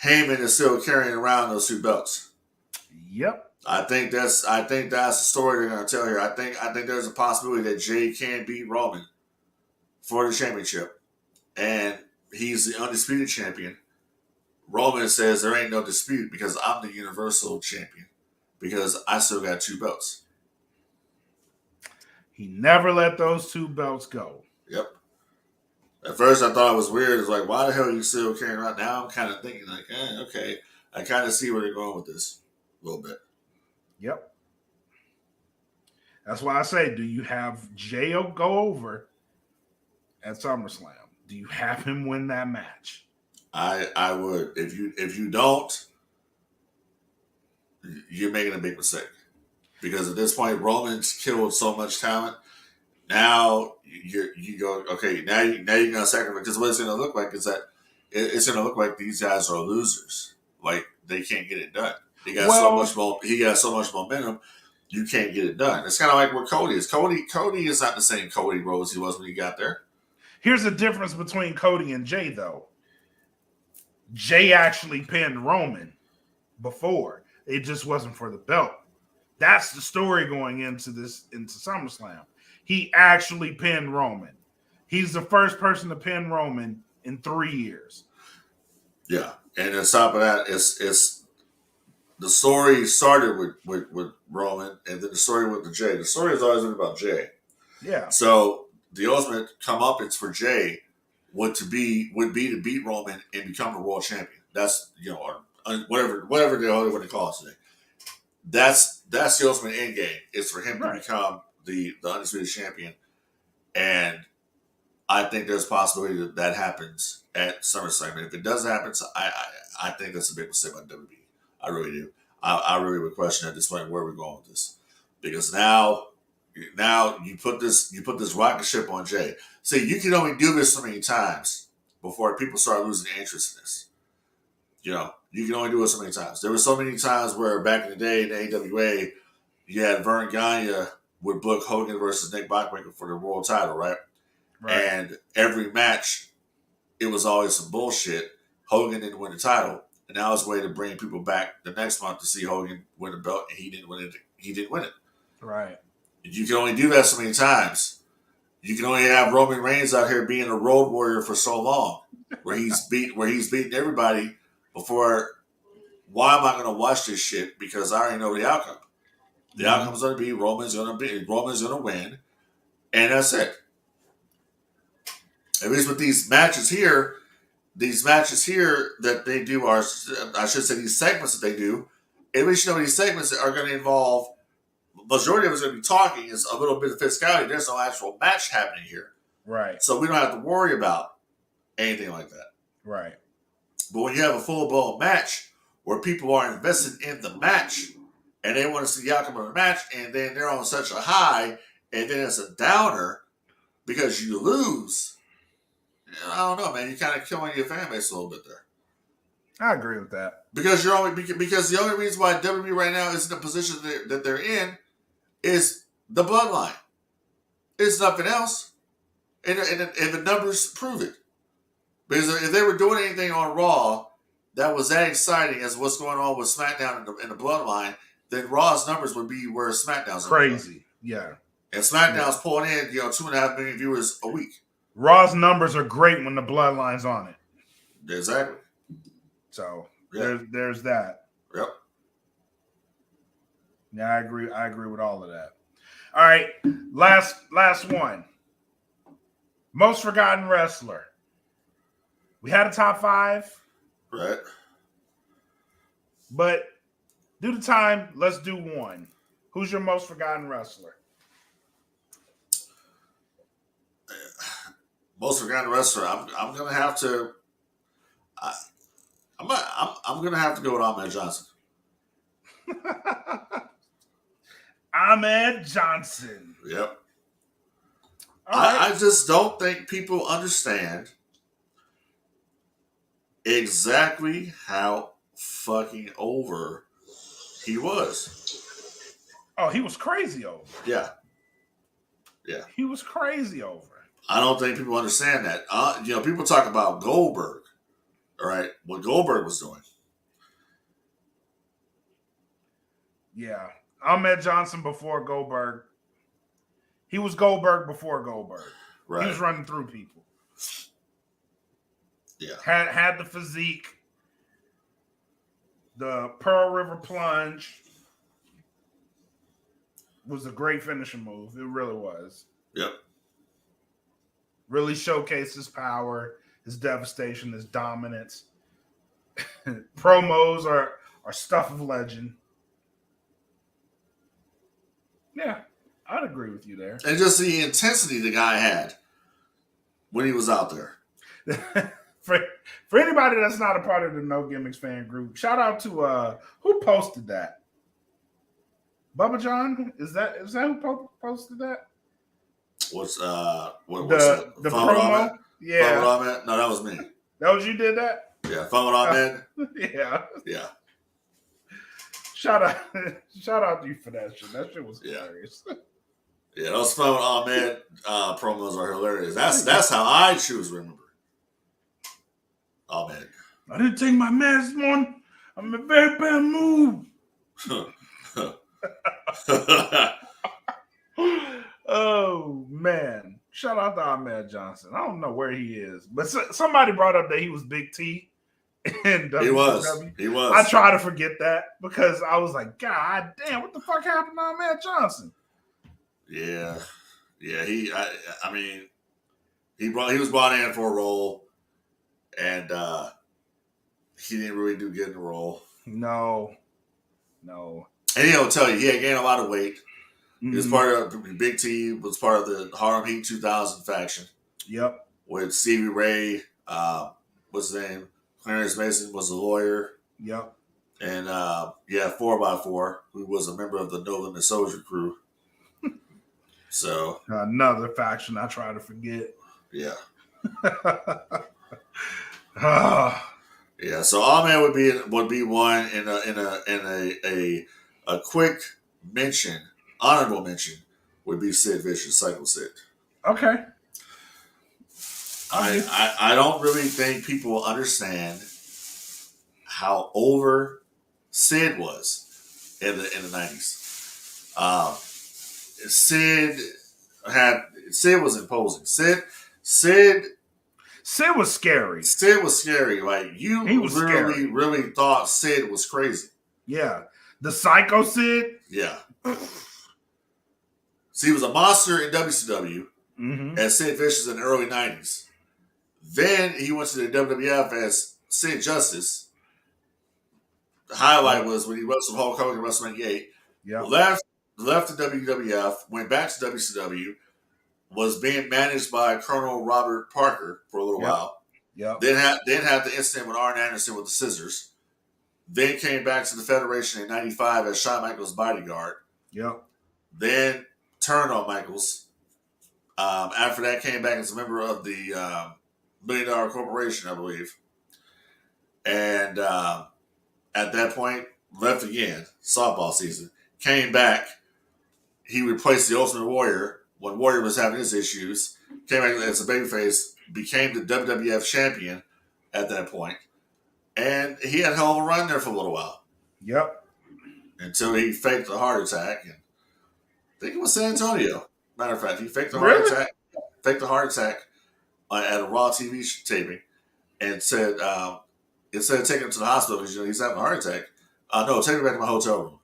Heyman is still carrying around those 2 belts. Yep. I think that's the story they're going to tell here. I think there's a possibility that Jay can beat Roman for the championship, and he's the undisputed champion. Roman says there ain't no dispute because I'm the universal champion, because I still got 2 belts. He never let those 2 belts go. Yep. At first, I thought it was weird. It's like, why the hell are you still carrying around? Now I'm kind of thinking, like, okay, I kind of see where they're going with this a little bit. Yep. That's why I say, do you have Jay go over at SummerSlam? Do you have him win that match? I would. If you don't, you're making a big mistake. Because at this point, Roman's killed so much talent. Now you go, okay, now you're gonna sacrifice, because what it's gonna look like is that it's gonna look like these guys are losers. Like they can't get it done. He got so much momentum, you can't get it done. It's kind of like what Cody is. Cody is not the same Cody Rhodes he was when he got there. Here's the difference between Cody and Jay, though. Jay actually pinned Roman before. It just wasn't for the belt. That's the story going into SummerSlam. He actually pinned Roman. He's the first person to pin Roman in 3 years. Yeah, and on top of that, it's the story started with Roman, and then the story with the Jay. The story has always been about Jay. Yeah. So the ultimate comeuppance for Jay would be to beat Roman and become the world champion. That's or whatever the hell they want to call it today. that's the ultimate end game. Is for him to Right. become the undisputed champion, and I think there's a possibility that happens at SummerSlam. And if it doesn't happen, so I think that's a big mistake by WWE. I really do. I really would question at this point where we're going with this, because now you put this rocket ship on Jay. See, you can only do this so many times before people start losing interest in this. You can only do it so many times. There were so many times where back in the day in the AWA, you had Vern Gagne would book Hogan versus Nick Bockwinkel for the world title, right? Right. And every match, it was always some bullshit. Hogan didn't win the title, and now it's a way to bring people back the next month to see Hogan win the belt, and he didn't win it. He didn't win it. Right. You can only do that so many times. You can only have Roman Reigns out here being a road warrior for so long, where he's beating everybody before. Why am I going to watch this shit? Because I already know the outcome. The outcome's going to be Roman's going to win, and that's it. At least with these matches here that they do are, I should say, these segments that they do. At least these segments are going to involve. Majority of us are going to be talking is a little bit of physicality. There's no actual match happening here, Right. so we don't have to worry about anything like that. Right. But when you have a full-blown match where people are invested in the match and they want to see the outcome of the match, and then they're on such a high, and then it's a downer because you lose. I don't know, man. You're kind of killing your fan base a little bit there. I agree with that. Because the only reason why WWE right now is in the position that they're in is the bloodline. It's nothing else, and the numbers prove it. Because if they were doing anything on Raw that was that exciting as what's going on with SmackDown in the bloodline, then Raw's numbers would be where SmackDown's crazy. Yeah. And SmackDown's pulling in 2.5 million viewers a week. Raw's numbers are great when the bloodline's on it. Exactly. So there's that. Yep. Yeah, I agree. I agree with all of that. All right, last one. Most forgotten wrestler. We had a top 5. Right. But due to time, let's do one. Who's your most forgotten wrestler? Most forgotten wrestler. I'm gonna have to. I'm gonna have to go with Ahmed Johnson. Ahmed Johnson. Yep. Right. I just don't think people understand exactly how fucking over he was. Oh, he was crazy over. Yeah. He was crazy over. I don't think people understand that. People talk about Goldberg, all right? What Goldberg was doing. Yeah. Ahmed Johnson before Goldberg. He was Goldberg before Goldberg. Right. He was running through people. Yeah. Had the physique. The Pearl River Plunge was a great finishing move. It really was. Yep. Really showcased his power, his devastation, his dominance. Promos are stuff of legend. Yeah, I'd agree with you there. And just the intensity the guy had when he was out there. For anybody that's not a part of the No Gimmicks fan group, shout out to who posted that? Bubba John? Is that who posted that? What's the promo? Yeah. Fun with Ahmed? No, that was me. That was you did that? Yeah, Fun with Ahmed? Yeah. Yeah. Shout out to you for that shit. That shit was hilarious. Yeah, those Fun with Ahmed promos are hilarious. That's how I choose to remember. Ahmed. I didn't take my meds this morning. I'm in a very bad mood. Oh man! Shout out to Ahmed Johnson. I don't know where he is, but somebody brought up that he was Big T in WCW. He was. I try to forget that because I was like, God damn, what the fuck happened to Ahmed Johnson? Yeah. He was brought in for a role, and he didn't really do good in the role. No. And he'll tell you he had gained a lot of weight. He was Mhm. part of Big T, was part of the Harlem Heat 2000 faction Yep. with Stevie Ray. What's his name? Clarence Mason was a lawyer. Yep. And 4x4, who was a member of the No Limit Soldier crew. So Another faction I try to forget. yeah. Ah, Yeah, so All Man would be one in a quick mention, honorable mention would be Sid Vicious, Cycle Sid. okay. I don't really think people understand how over Sid was in the 90s. Sid was imposing. Sid Sid was scary. Sid was scary. Like you He was really, scary. really thought Sid was crazy. Yeah. The Psycho Sid. Yeah. So he was a monster in WCW Mm-hmm. as Sid Vicious in the early 90s. Then he went to the WWF as Sid Justice. The highlight was when he wrestled Hulk Hogan in WrestleMania 8. Yep. Left the WWF, went back to WCW, was being managed by Colonel Robert Parker for a little while. Yep. Then had the incident with Arn Anderson with the scissors. Then came back to the Federation in '95 as Shawn Michaels' bodyguard. Yep. Then turned on Michaels. After that, came back as a member of the $1 Million Corporation, I believe. And at that point, left again, softball season. Came back. He replaced the Ultimate Warrior when Warrior was having his issues. Came back as a babyface, became the WWF champion at that point. And he had a hell of a run there for a little while. Yep. Until he faked a heart attack. And I think it was San Antonio. Matter of fact, he faked a Really? heart attack at a Raw TV taping and said, instead of taking him to the hospital because he's having a heart attack, no, take me back to my hotel room.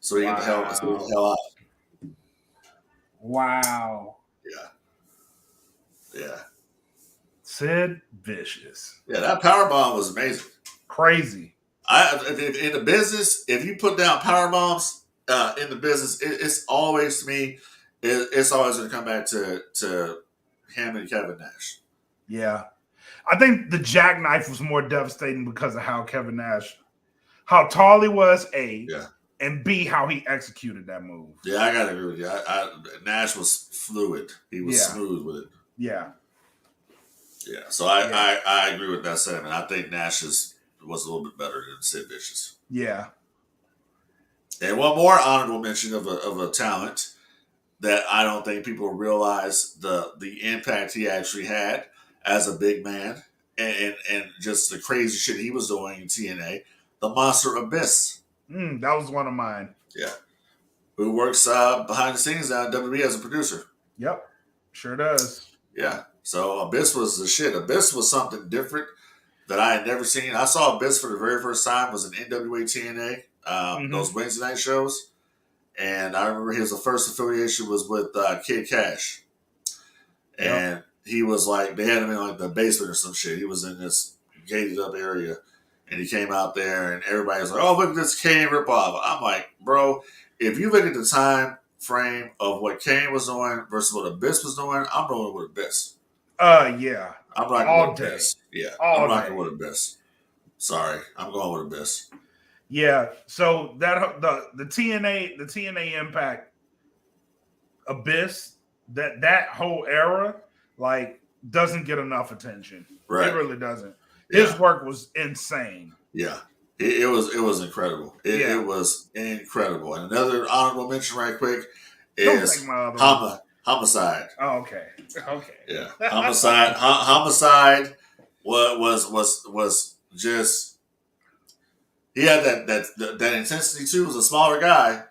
So he get the hell out. Wow. Yeah. Sid Vicious. Yeah, that power bomb was amazing. Crazy. In the business, if you put down power bombs in the business, it's always to me, it's always going to come back to him and Kevin Nash. Yeah. I think the jackknife was more devastating because of how Kevin Nash, how tall he was, A, and B, how he executed that move. Yeah, I got to agree with you. Nash was fluid. He was smooth with it. Yeah. Yeah, so I agree with that sentiment. I think Nash was a little bit better than Sid Vicious. Yeah. And one more honorable mention of a talent that I don't think people realize the impact he actually had as a big man and just the crazy shit he was doing in TNA, the Monster Abyss. That was one of mine. Yeah. Who works behind the scenes now at WWE as a producer. Yep. Sure does. Yeah. So Abyss was the shit. Abyss was something different that I had never seen. I saw Abyss for the very first time was in NWA TNA, those Wednesday night shows. And I remember his first affiliation was with Kid Cash. And he was like, they had him in like the basement or some shit. He was in this gated up area. And he came out there and everybody was like, oh, look at this Kane ripoff. I'm like, bro, if you look at the time frame of what Kane was doing versus what Abyss was doing, I'm rolling with Abyss. Yeah. I'm rocking all with day. Abyss. Yeah. All I'm rocking day. with Abyss. Sorry. I'm going with Abyss. Yeah. So that the TNA Impact Abyss, that whole era, like, doesn't get enough attention. Right. It really doesn't. His work was insane. Yeah. It was incredible. It was incredible. And another honorable mention right quick is Homicide. Oh, okay. Okay. Yeah. Homicide was just, he had that intensity too. He was a smaller guy,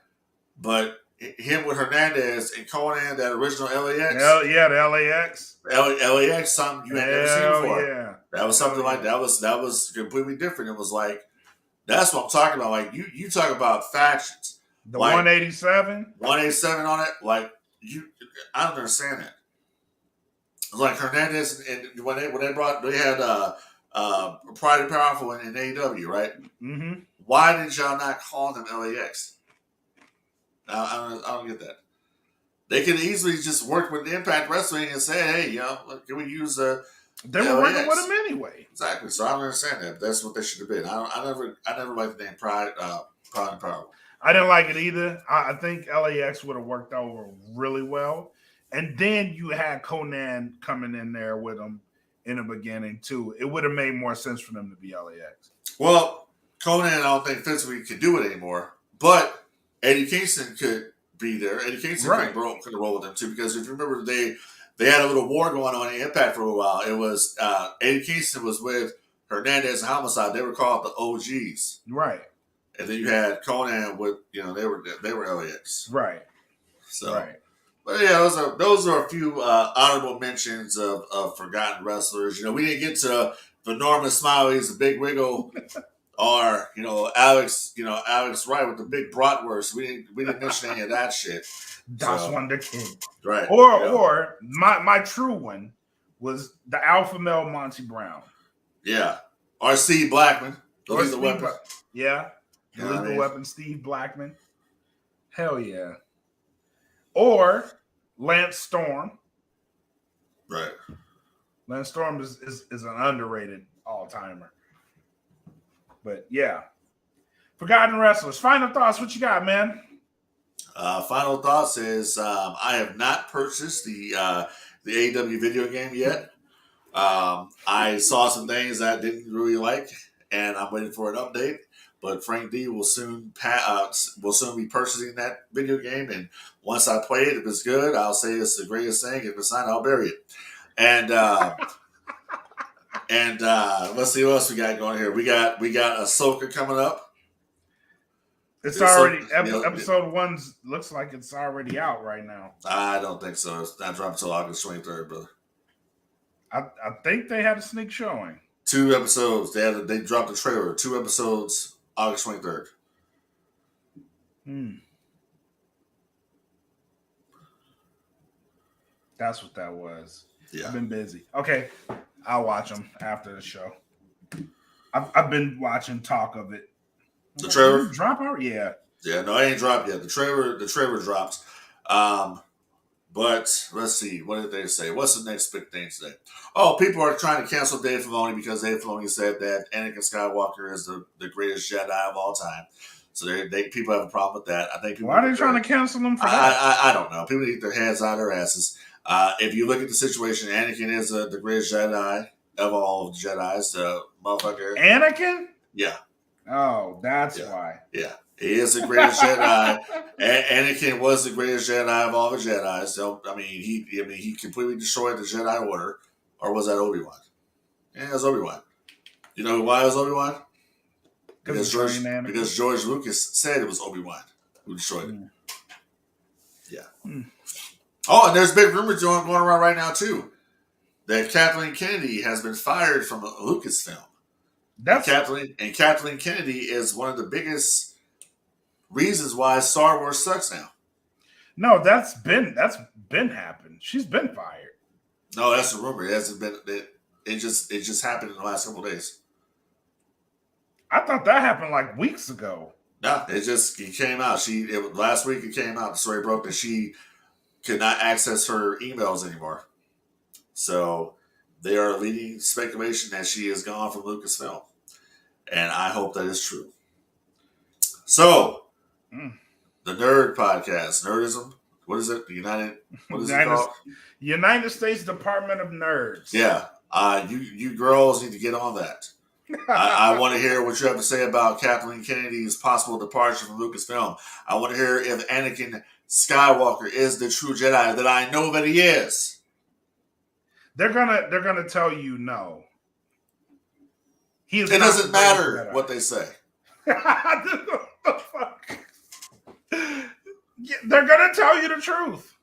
but him with Hernandez and Conan, that original LAX. Yeah, the LAX. LAX, something you had never seen before. Yeah. That was something like that was completely different. It was like, that's what I'm talking about. Like you talk about factions. The like, 187? 187 on it. Like I don't understand that. It was like Hernandez and when they had Pride and Powerful in AEW, right? Mm-hmm. Why did y'all not call them LAX? I don't get that. They could easily just work with Impact Wrestling and say, hey, can we use They were working with him anyway. Exactly. So I don't understand that. That's what they should have been. I never liked the name Pride and Powerful. I didn't like it either. I think LAX would have worked over really well. And then you had Conan coming in there with him in the beginning too. It would have made more sense for them to be LAX. Well, Conan, I don't think physically could do it anymore. But Eddie Kingston could be there. Eddie Kingston could roll with them too, because if you remember, they had a little war going on in Impact for a while. It was Eddie Kingston was with Hernandez and Homicide. They were called the OGs, right? And then you had Conan with they were LAX, right? So, right. But yeah, those are a few honorable mentions of forgotten wrestlers. We didn't get to the Norman Smileys, the Big Wiggle. Or Alex Wright with the big bratwurst. We didn't mention any of that shit. Das Wonder Kid, right? Or my true one was the alpha male Monty Brown. Yeah, or Steve Blackman. The Weapon. Yeah, the Lethal Weapon, Steve Blackman. Hell yeah. Or Lance Storm. Right. Lance Storm is an underrated all timer. But yeah, forgotten wrestlers. Final thoughts. What you got, man? Final thoughts is I have not purchased the AEW video game yet. I saw some things I didn't really like, and I'm waiting for an update. But Frank D will soon be purchasing that video game, and once I play it, if it's good, I'll say it's the greatest thing. If it's not, I'll bury it. And let's see what else we got going here. We got Ahsoka coming up. It's already episode 1 looks like it's already out right now. I don't think so. It's not dropped until August 23rd, brother. I think they had a sneak showing. 2 episodes. They dropped the trailer. 2 episodes, August 23rd. That's what that was. Yeah. I've been busy. Okay. I'll watch them after the show. I've been watching talk of it. The trailer drop out? Yeah. Yeah, no, it ain't dropped yet. The trailer drops. But let's see. What did they say? What's the next big thing today? Oh, people are trying to cancel Dave Filoni because Dave Filoni said that Anakin Skywalker is the greatest Jedi of all time. So people have a problem with that. I think. Why are they trying to cancel them for that? I don't know. People eat their heads out of their asses. If you look at the situation, Anakin is the greatest Jedi of all of the Jedis. Motherfucker. Anakin? Yeah. Oh, that's why. Yeah. He is the greatest Jedi. Anakin was the greatest Jedi of all the Jedi. So he completely destroyed the Jedi Order. Or was that Obi-Wan? Yeah, it was Obi-Wan. You know why it was Obi-Wan? Because George Lucas said it was Obi-Wan who destroyed it. Yeah. Oh, and there's big rumors going around right now too that Kathleen Kennedy has been fired from Lucasfilm. Kathleen Kennedy is one of the biggest reasons why Star Wars sucks now. No, that's been happened. She's been fired. No, that's a rumor. It hasn't been. It just happened in the last couple of days. I thought that happened like weeks ago. No, it came out. Last week it came out. The story broke that she could not access her emails anymore. So they are leading speculation that she is gone from Lucasfilm. And I hope that is true. So, the Nerd Podcast, Nerdism, what is it? What is it called? United States Department of Nerds. Yeah. You girls need to get on that. I want to hear what you have to say about Kathleen Kennedy's possible departure from Lucasfilm. I want to hear if Anakin Skywalker is the true Jedi that I know that he is. They're gonna tell you no. It doesn't matter what they say. They're gonna tell you the truth.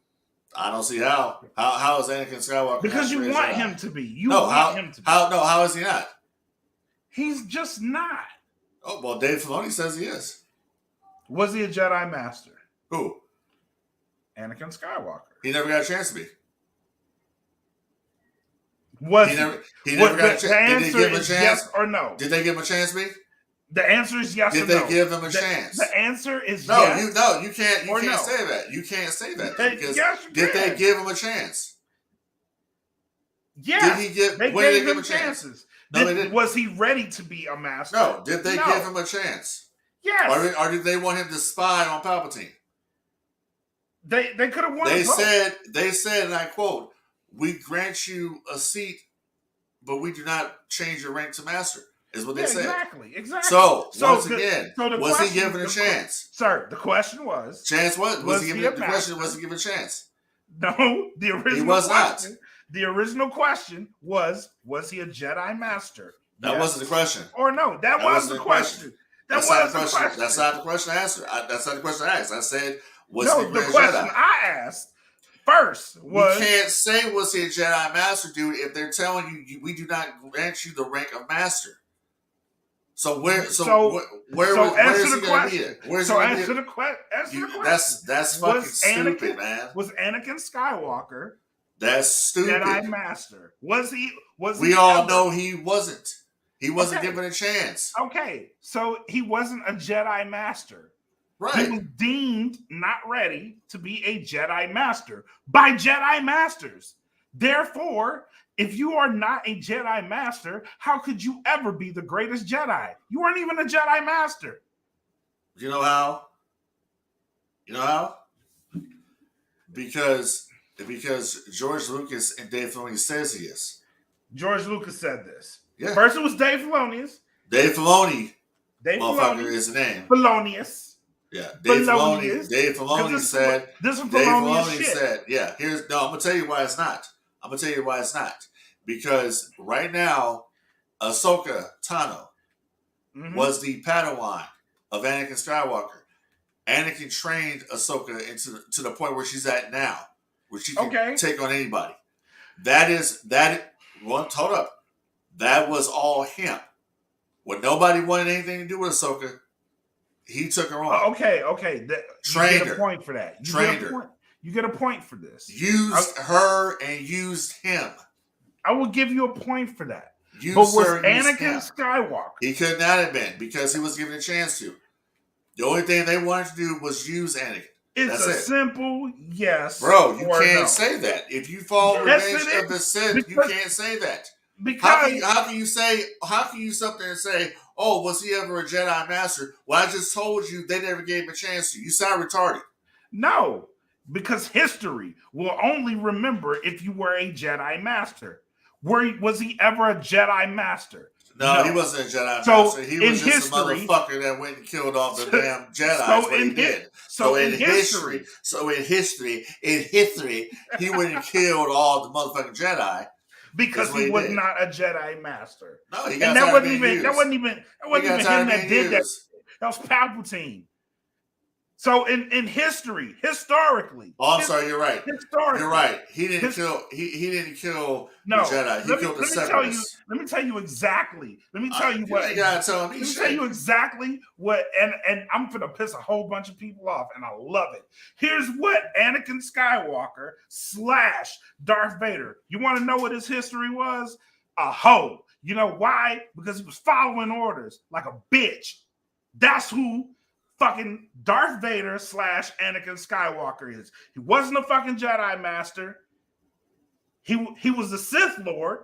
I don't see how. How is Anakin Skywalker? Because you want him to be. How is he not? He's just not. Oh, well, Dave Filoni says he is. Was he a Jedi Master? Who? Anakin Skywalker. He never got a chance to be. Was he never got a chance? The answer is yes or no. Did they give him a chance to be? The answer is yes Did or they no. give him a chance? The answer is No, yes. you can't no. say that. You can't say that though, because Yes, you did can. they give him a chance? Yes, Did he get? they When did gave they give him him a chance? chances. No, they didn't. Was he ready to be a master? No. Did they give him a chance? Yes. Or did they want him to spy on Palpatine? They could have won. They said, and I quote, "We grant you a seat, but we do not change your rank to master." Is what they said. Exactly. So once again, was he given a chance? Sir, the question was, chance what? Was he given? The question was he given a chance? No, the original he was question. Not. The original question was he a Jedi master? That yes. wasn't the question. Or no, that was the question. That's not the question. That's not the question I answered. That's not the question I asked. I said, was he a the question Jedi? I asked first was, you can't say was he a Jedi master, dude, if they're telling you we do not grant you the rank of master. So where is he going to be at? Where's answer the question. That's fucking stupid, man. Was Anakin Skywalker that's stupid Jedi master? Was he? We all know he wasn't. He wasn't given a chance. Okay, so he wasn't a Jedi master. Right. He was deemed not ready to be a Jedi master by Jedi masters. Therefore, if you are not a Jedi master, how could you ever be the greatest Jedi? You weren't even a Jedi master. You know how? Because George Lucas and Dave Filoni says he is. George Lucas said this. Yeah. First it was Dave Filoni. Dave Filoni. Dave Filoni is the name. Filonius. Yeah. Dave Filoni said. This is Dave Filoni shit. Said, yeah. I'm gonna tell you why it's not. Because right now, Ahsoka Tano was the Padawan of Anakin Skywalker. Anakin trained Ahsoka to the point where she's at now, where she can take on anybody. Hold up. That was all him. When nobody wanted anything to do with Ahsoka, he took her on. Okay. Trained you get her. a point for that. You get a point for this. Used her and used him. I will give you a point for that. But was Anakin Skywalker? He could not have been because he was given a chance to. The only thing they wanted to do was use Anakin. It's simple yes. Bro, you can't say that. If you follow Revenge of the Sith, you can't say that. Because how can you sit there and say, oh, was he ever a Jedi Master? Well, I just told you they never gave him a chance to. You sound retarded. No, because history will only remember if you were a Jedi Master. Was he ever a Jedi Master? No, he wasn't a Jedi Master. He was just a motherfucker that went and killed all the damn Jedi. That's what he did. So in history, he went and killed all the motherfucking Jedi. Because he was not a Jedi Master. No, he got tired of being used. That wasn't even him that did that. That was Palpatine. So in historically. Oh, I'm sorry, you're right. Historically. You're right. He didn't kill the Jedi. He killed the Separatists. Let me tell you exactly. Let me tell you what. You gotta tell me. Let me tell you exactly what. And I'm gonna piss a whole bunch of people off, and I love it. Here's what Anakin Skywalker / Darth Vader. You want to know what his history was? A hoe. You know why? Because he was following orders like a bitch. That's who fucking Darth Vader / Anakin Skywalker is. He wasn't a fucking Jedi Master. He was a Sith Lord.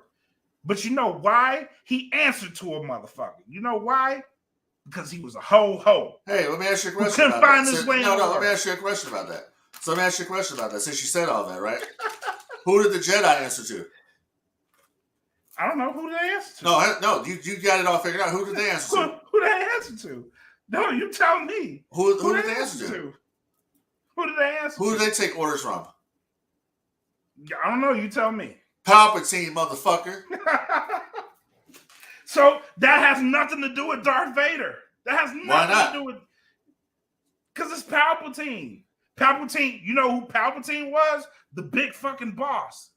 But you know why? He answered to a motherfucker. You know why? Because he was a ho-ho. Hey, let me ask you a question about that. Let me ask you a question about that. So let me ask you a question about that. Since you said all that, right? Who did the Jedi answer to? I don't know. Who did they answer to? No, you got it all figured out. Who did they answer to? Who did they answer to? No, you tell me. Who did they answer to? Who did they answer to? Who did they take orders from? I don't know. You tell me. Palpatine, motherfucker. So that has nothing to do with Darth Vader. That has nothing to do with... Because it's Palpatine. Palpatine, you know who Palpatine was? The big fucking boss.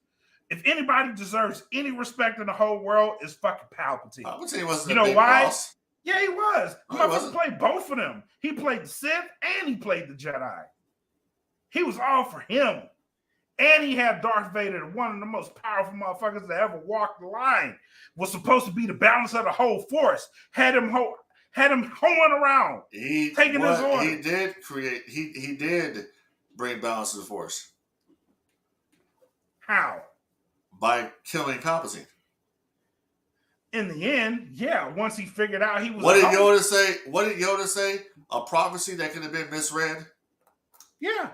If anybody deserves any respect in the whole world, it's fucking Palpatine. Palpatine wasn't a big boss. Boss. Yeah, he was. No, Motherfucker played both of them. He played the Sith and he played the Jedi. He was all for him. And he had Darth Vader, one of the most powerful motherfuckers that ever walked the line. Was supposed to be the balance of the whole force. Had him had him going around, taking his order. He did create. He did bring balance to the Force. How? By killing Palpatine. In the end, yeah. Once he figured out he was. What did Yoda say? What did Yoda say? A prophecy that could have been misread. Yeah.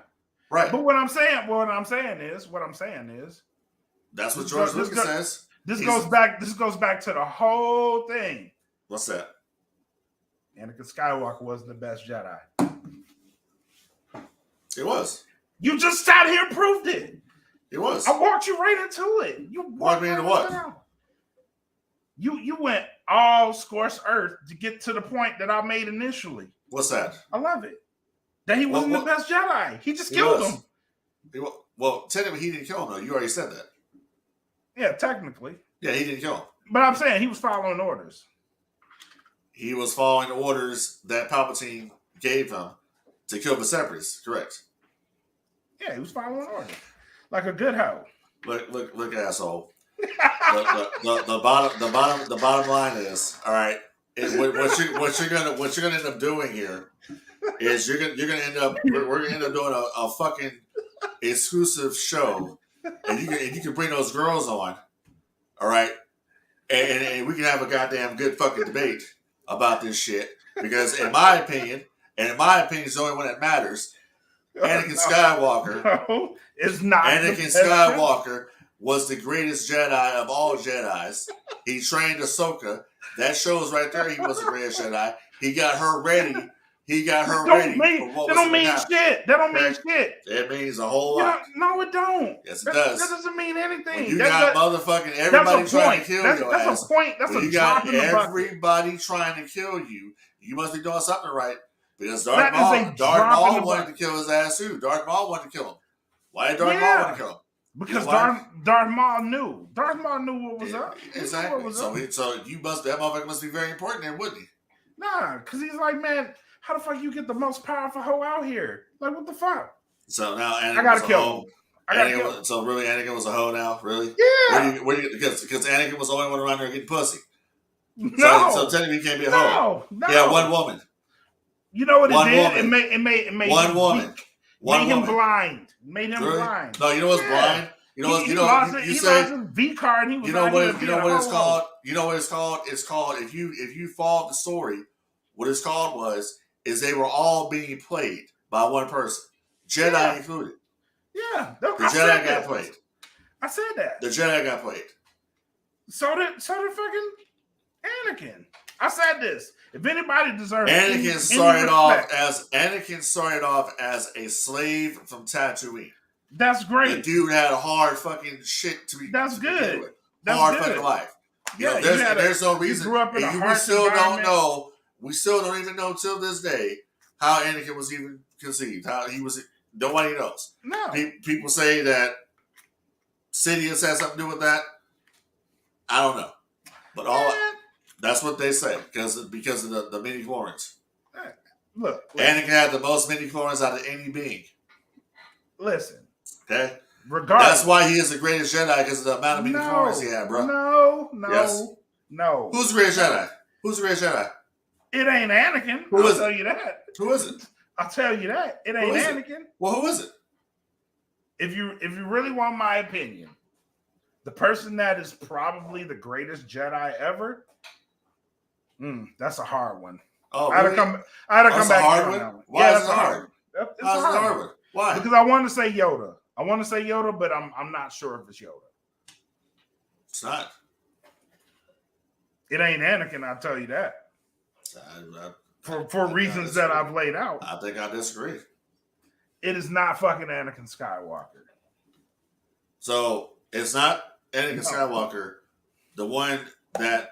Right. But what I'm saying is. That's what George Lucas says. This goes back to the whole thing. What's that? Anakin Skywalker wasn't the best Jedi. It was. You just sat here and proved it. It was. I walked you right into it. You walked me into what? You went all scorched earth to get to the point that I made initially. What's that? I love it. That he wasn't the best Jedi. He just killed him. Well, technically, he didn't kill him, though. You already said that. Yeah, technically. Yeah, he didn't kill him. But I'm saying he was following orders. He was following the orders that Palpatine gave him to kill the Separatists. Correct. Yeah, he was following orders. Like a good hoe. Look, asshole. the bottom line is, all right. What you're gonna end up doing here is we're gonna end up doing a fucking exclusive show, and you can bring those girls on, all right, and we can have a goddamn good fucking debate about this shit, because in my opinion is the only one that matters. Anakin Skywalker is not. Anakin Skywalker was the greatest Jedi of all Jedis. He trained Ahsoka. That shows right there he was the greatest Jedi. He got her ready. That don't mean shit. It means a whole lot. No, it don't. Yes, it does. That doesn't mean anything. When you got motherfucking everybody trying to kill your ass. That's a point. That's when a you got everybody trying to kill you. You must be doing something right. Because Darth Maul wanted to kill his ass too. Darth Maul wanted to kill him. Why did Darth Maul want to kill him? Because Darth Maul knew. Darth Maul knew what was up. Exactly. So that motherfucker must be very important then, wouldn't he? Nah, because he's like, man, how the fuck you get the most powerful hoe out here? Like, what the fuck? So now Anakin I gotta kill him. So really, Anakin was a hoe now? Really? Yeah. Because Anakin was the only one around there getting pussy. No. So technically he can't be a hoe. No. Yeah, one woman. You know what it did? Woman. It made one woman. Made him blind. Made him blind. No, you know what's blind? You say his V card. He was you know what it's called? You know what it's called? It's called if you follow the story, what it's called is they were all being played by one person, Jedi included. Yeah, the Jedi got played. I said that. The Jedi got played. So did fucking Anakin. I said this. If anybody deserves Anakin started off as a slave from Tatooine. That's great. The dude had a hard fucking shit to be. That's good. That's hard fucking life. Yeah, there's no reason. Grew up in we still don't know. We still don't even know till this day how Anakin was even conceived. How he was. Nobody knows. No. People say that Sidious has something to do with that. I don't know, but that's what they say because of the midi-chlorians. Look, Anakin had the most midi-chlorians out of any being. Listen. Okay? Regardless. That's why he is the greatest Jedi because of the amount of midi-chlorians he had, bro. No. Who's the greatest Jedi? It ain't Anakin. I'll tell you that. Who is it? I'll tell you that. It ain't Anakin. Well, who is it? If you really want my opinion, the person that is probably the greatest Jedi ever, that's a hard one. Oh, really? I had to come back on that one. Why is it hard? It's a hard one. Why? Because I want to say Yoda. But I'm not sure if it's Yoda. It's not. It ain't Anakin, I'll tell you that. For reasons that I've laid out. I think I disagree. It is not fucking Anakin Skywalker. So it's not Anakin Skywalker, the one that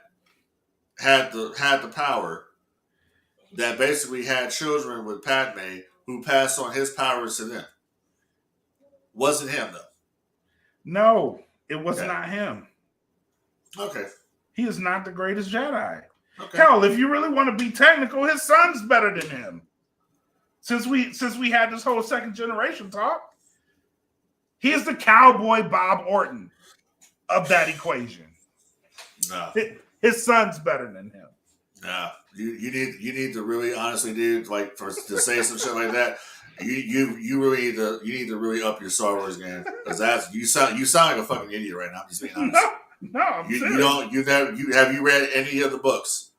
had the power, that basically had children with Padme, who passed on his powers to them. Wasn't him, though. No, it was not him. Okay. He is not the greatest Jedi. Okay. Hell, if you really want to be technical, his son's better than him. Since we had this whole second generation talk, he is the cowboy Bob Orton of that equation. No. His son's better than him. Yeah, you need to really honestly, dude, like to say some shit like that. You really need to really up your Star Wars game because that's you sound like a fucking idiot right now. I'm just being honest. No, I'm You serious. have you read any of the books?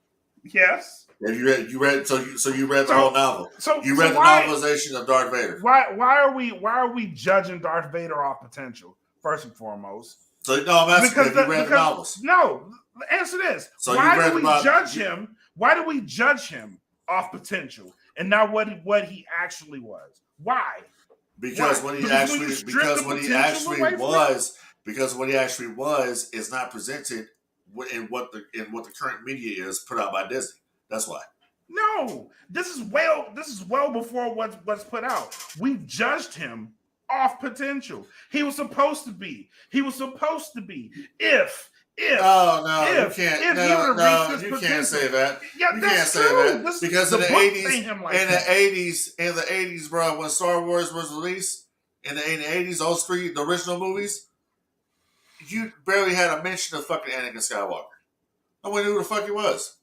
Yes. Have you read you read the So whole novel? You read the why novelization of Darth Vader. why are we judging Darth Vader off potential first and foremost? So no, I'm asking have you read the novels? No, answer this. So why you read do we about judge him? Why do we judge him off potential and not what he actually was? Why? Because Why? what he Because when actually you strip because the what he potential actually away from was because what he actually was is not presented in what the current media is put out by Disney. That's why. No, this is well before what's put out. We judged him off potential. He was supposed to be. If No, you can't. if he No, would have no, reached his you potential. can't say that. Yeah, You that's can't say true. that because in the '80s, bro, when Star Wars was released in the '80s, those three the original movies, you barely had a mention of fucking Anakin Skywalker. No one knew who the fuck he was.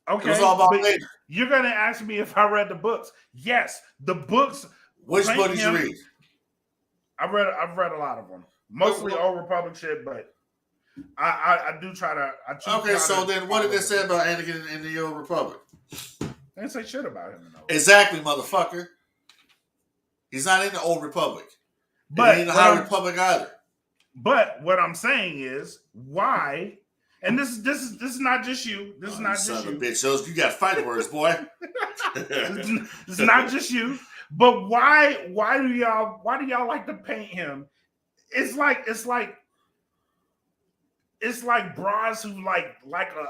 Okay, it was all about but Vader. You're gonna ask me if I read the books. Yes, the books. Which book did you read? I've read a lot of them, mostly Old Republic shit, but I do try to. Okay, so then what did they say about Anakin in the Old Republic? They didn't say shit about him. Exactly, motherfucker. He's not in the Old Republic. But he ain't in the High Republic either. But what I'm saying is why, and this is not just you. This is not just son you. Of a bitch, you got fighting words, boy. This is not just you. But why do y'all like to paint him? It's like bras who like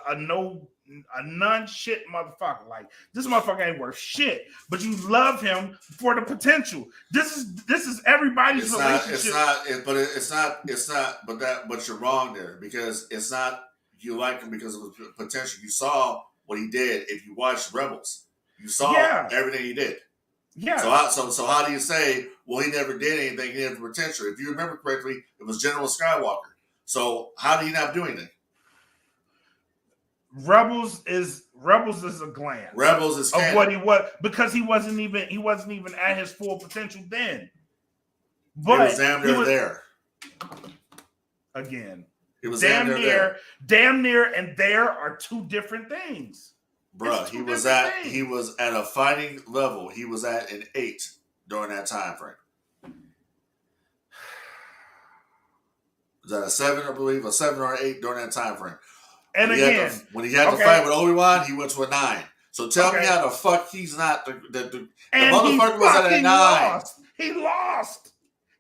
a none shit motherfucker. Like this motherfucker ain't worth shit, but you love him for the potential. This is everybody's relationship. But you're wrong there because it's not you like him because of the potential. You saw what he did. If you watched Rebels, you saw everything he did. Yeah. So how do you say, well, he never did anything, he had the potential? If you remember correctly, it was General Skywalker. So how did he not do anything? Rebels is a glance. Rebels is canon. Of what he was because he wasn't even at his full potential then. But he was damn near there. Again. He was damn near and there are two different things. Bruh, he was at a fighting level. He was at an 8 during that time frame. Was that a 7, I believe? A 7 or an 8 during that time frame. And when he had to fight with Obi-Wan, he went to a 9. So tell me how the fuck he's not the motherfucker was at a 9. He lost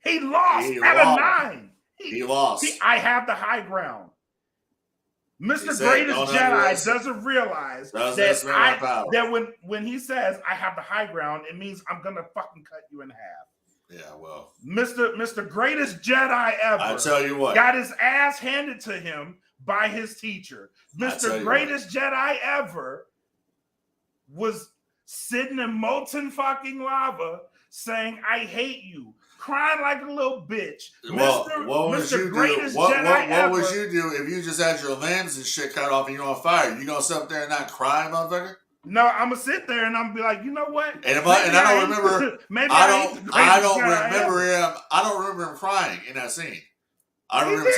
at a 9. He lost. I have the high ground. Mr. Greatest Jedi doesn't realize that when he says I have the high ground, it means I'm gonna fucking cut you in half. Yeah, well, Mr. Greatest Jedi ever. I tell you what, got his ass handed to him by his teacher. Mr. Greatest Jedi ever was sitting in molten fucking lava, saying I hate you. Crying like a little bitch. What would you do if you just had your limbs and shit cut off and you're on fire? You gonna sit up there and not cry, motherfucker? No, I'm gonna sit there and I'm gonna be like, you know what? I don't remember him crying in that scene. I remember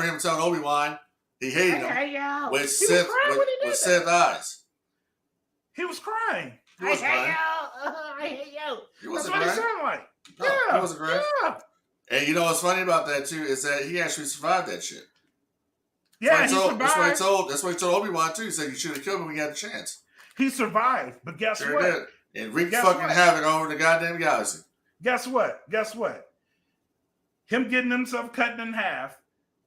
him telling Obi-Wan he hated him with Sith eyes. He was crying. He was crying. I hate you. That's what he sounded like. No, he wasn't crying. Yeah. And you know what's funny about that too is that he actually survived that shit. Yeah, he survived. That's what he told Obi-Wan too. He said you should have killed him when you had the chance. He survived, but guess what? Did. And wreaked fucking havoc over the goddamn galaxy. Guess what? Him getting himself cut in half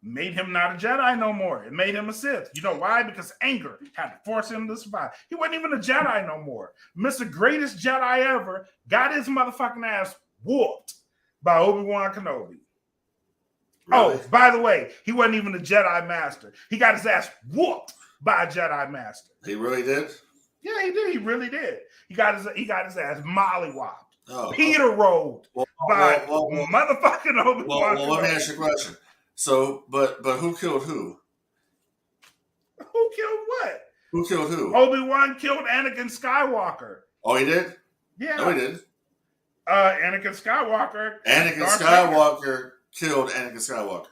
made him not a Jedi no more. It made him a Sith. You know why? Because anger had to force him to survive. He wasn't even a Jedi no more. Mr. Greatest Jedi ever got his motherfucking ass whooped by Obi-Wan Kenobi. Really? Oh, by the way, he wasn't even a Jedi Master. He got his ass whooped by a Jedi Master. He really did? Yeah, he did. He really did. He got his ass mollywopped. Peter rolled by motherfucking Obi-Wan. Well, let me ask you a question. So, but who killed who? killed what? Who killed who? Obi-Wan killed Anakin Skywalker. Oh, he did? Yeah. No, he didn't. Anakin Skywalker. Anakin Skywalker killed Anakin Skywalker.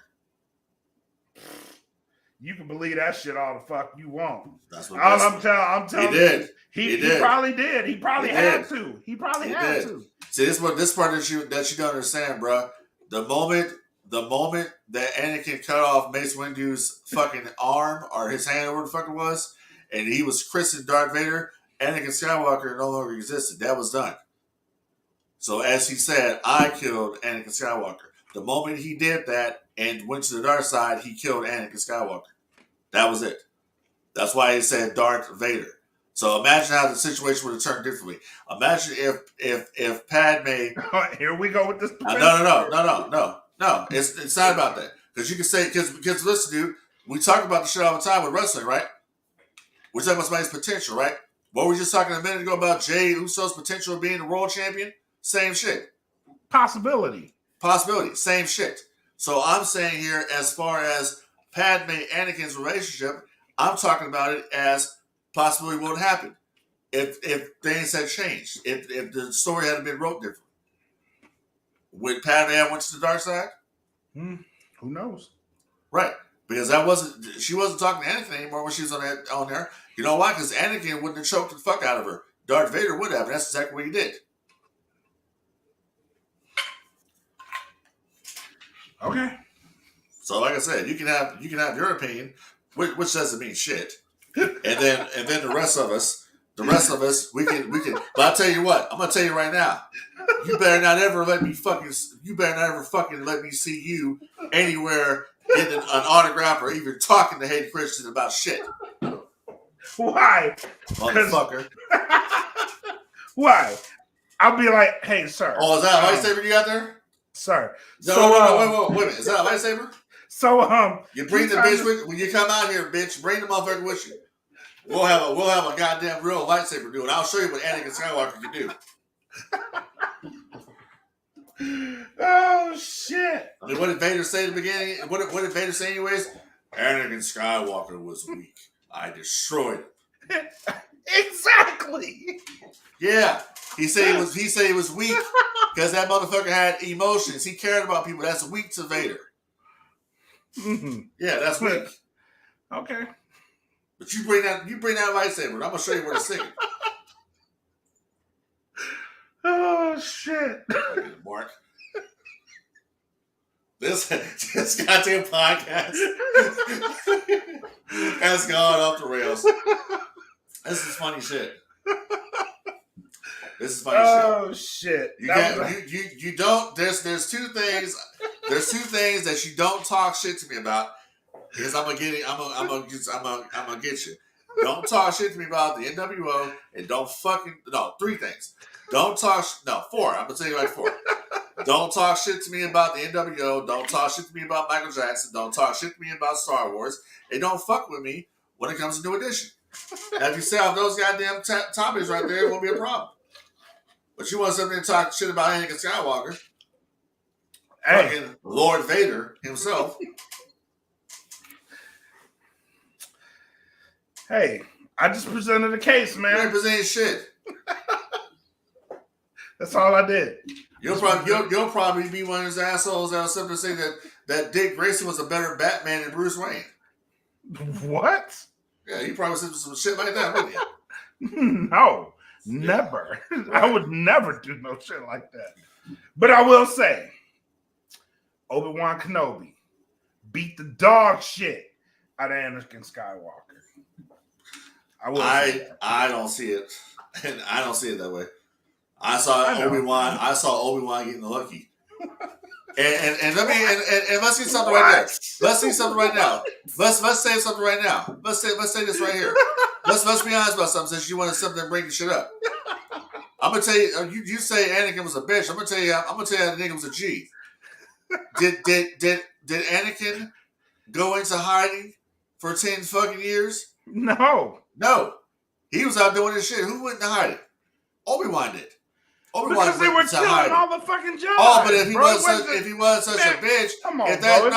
You can believe that shit all the fuck you want. That's what I'm telling he did. He probably did. He probably had to. He probably had to. See, this part that you don't understand, bro. The moment that Anakin cut off Mace Windu's fucking arm or his hand or what the fuck it was, and he was christened Darth Vader, Anakin Skywalker no longer existed. That was done. So as he said, I killed Anakin Skywalker. The moment he did that and went to the dark side, he killed Anakin Skywalker. That was it. That's why he said Darth Vader. So imagine how the situation would have turned differently. Imagine if Padme. Here we go with this. No. It's not about that. Because you can say because listen, dude, we talk about the shit all the time with wrestling, right? We're talking about somebody's potential, right? What were we just talking a minute ago about Jey Uso's potential of being a world champion? Same shit. Possibility. Same shit. So I'm saying here, as far as Padme Anakin's relationship, I'm talking about it as possibly what would happen if things had changed, if the story had been wrote differently. Would Padme went to the dark side? Who knows? Right, because she wasn't talking to Anakin anymore when she was on there. You know why? Because Anakin wouldn't have choked the fuck out of her. Darth Vader would have. And that's exactly what he did. Okay. So, like I said, you can have your opinion, which doesn't mean shit. And then the rest of us, we can. But I'll tell you what, I'm gonna tell you right now, you better not ever fucking let me see you anywhere getting an autograph or even talking to Hayden Christensen about shit. Why, motherfucker? Why? I'll be like, hey, sir. Oh, is that a lightsaber you got there? Sir. No, wait a minute. Is that a lightsaber? So, you bring the bitch with when you come out here, bitch. Bring the motherfucker with you. We'll have a goddamn real lightsaber dude. I'll show you what Anakin Skywalker can do. Oh shit! I mean, what did Vader say at the beginning? What did Vader say anyways? Anakin Skywalker was weak. I destroyed him. Exactly. Yeah, he said he was weak because that motherfucker had emotions. He cared about people. That's weak to Vader. Mm-hmm. Yeah, that's weak. Okay. But you bring that lightsaber. I'm gonna show you where to stick it. Oh shit, Mark. This goddamn podcast has gone off the rails. This is funny shit. Oh shit! You don't. There's two things. There's two things that you don't talk shit to me about. Because I'm gonna get you. Don't talk shit to me about the NWO and don't fucking three things. Four. I'm gonna tell you like four. Don't talk shit to me about the NWO. Don't talk shit to me about Michael Jackson. Don't talk shit to me about Star Wars. And don't fuck with me when it comes to New Edition. Now, if you say off those goddamn topics right there, it won't be a problem. But you want something to talk shit about Anakin Skywalker, fucking Lord Vader himself. Hey, I just presented a case, man. You ain't presenting shit. That's all I did. You'll probably be one of those assholes that was something to say that Dick Grayson was a better Batman than Bruce Wayne. What? Yeah, you probably said some shit like that, wouldn't you? No, never. Right. I would never do no shit like that. But I will say, Obi-Wan Kenobi beat the dog shit out of Anakin Skywalker. I don't see it. And I don't see it that way. I saw Obi-Wan getting lucky. And let's see something right there. Let's see something right now. Let's say something right now. Let's say this right here. Let's be honest about something since you wanted something to bring the shit up. I'm gonna tell you. You say Anakin was a bitch. I'm gonna tell you the nigga was a G. Did Anakin go into hiding for 10 fucking years? No. He was out doing his shit. Who went into hiding? Obi-Wan did. Obi-Wan because they were went to killing hiding. all the fucking Jedi. Oh, but if he bro, was such man, a bitch, come on, if that bro.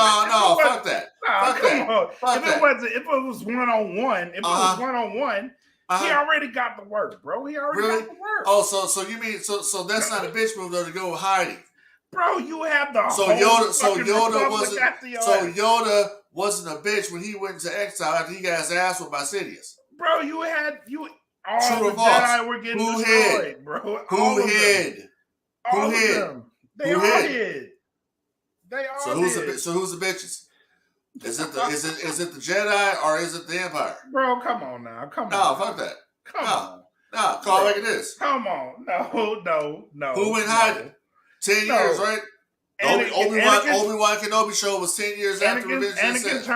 fuck that. Nah, Fuck come that. on. Fuck If that. it was 1-on-1, he already got the work, bro. He already got the work. Oh, so you mean so that's not a bitch move though to go hiding. Bro, you have the so whole Yoda wasn't a bitch when he went into exile after he got his ass whipped by Sidious. Bro, all the Jedi were getting destroyed, bro. Who hid? All of them. They all hid. They all hid. So who's the bitches? Is it the Jedi or is it the Empire? Bro, come on now. Come on. No, fuck that. Come on. No, call it like it is. Come on. No. Who went hiding? 10 years, right? Obi-Wan Kenobi show was 10 years after Revenge of the Sith.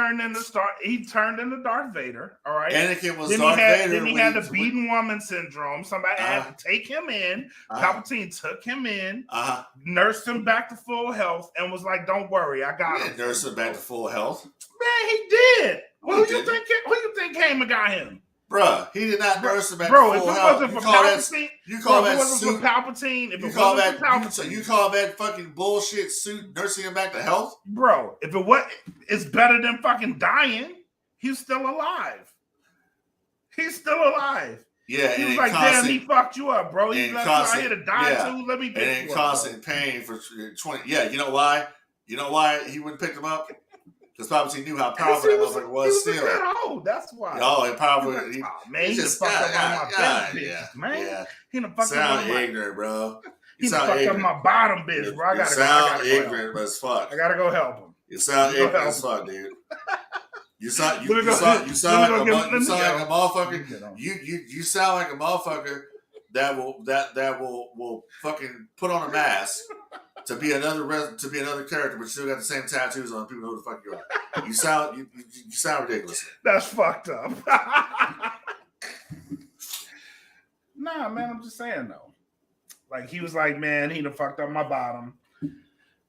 He turned into Darth Vader, all right? Anakin was Darth Vader. Then he had the beaten woman syndrome. Somebody had to take him in. Palpatine took him in, nursed him back to full health, and was like, don't worry, I got him. Nursed him back to full health? Man, he did. Who you think came and got him? Bruh, he did not nurse him back to full health. If it wasn't for Palpatine, you call that fucking bullshit suit nursing him back to health? Bro, it's better than fucking dying. He's still alive. Yeah, he was like, damn, he fucked you up, bro. He left you out here to die too. Let me pick you up. And in constant pain for 20. Yeah, you know why? You know why he wouldn't pick him up? Because Palpatine knew how powerful that motherfucker was still. Oh, that's why. Oh, and powerful. He just fucked up on my best bitches, man. He done fucked up on my ignorant, bro. He fucked up my bottom bitch, bro. I gotta sound ignorant as fuck. I gotta go help him. You sound ignorant as fuck, dude. You sound like a motherfucker. You sound like a motherfucker that will fucking put on a mask to be another character, but you still got the same tattoos on. People know who the fuck you are. You sound ridiculous. That's fucked up. Nah, man, I'm just saying though. Like he was like, man, he done fucked up my bottom.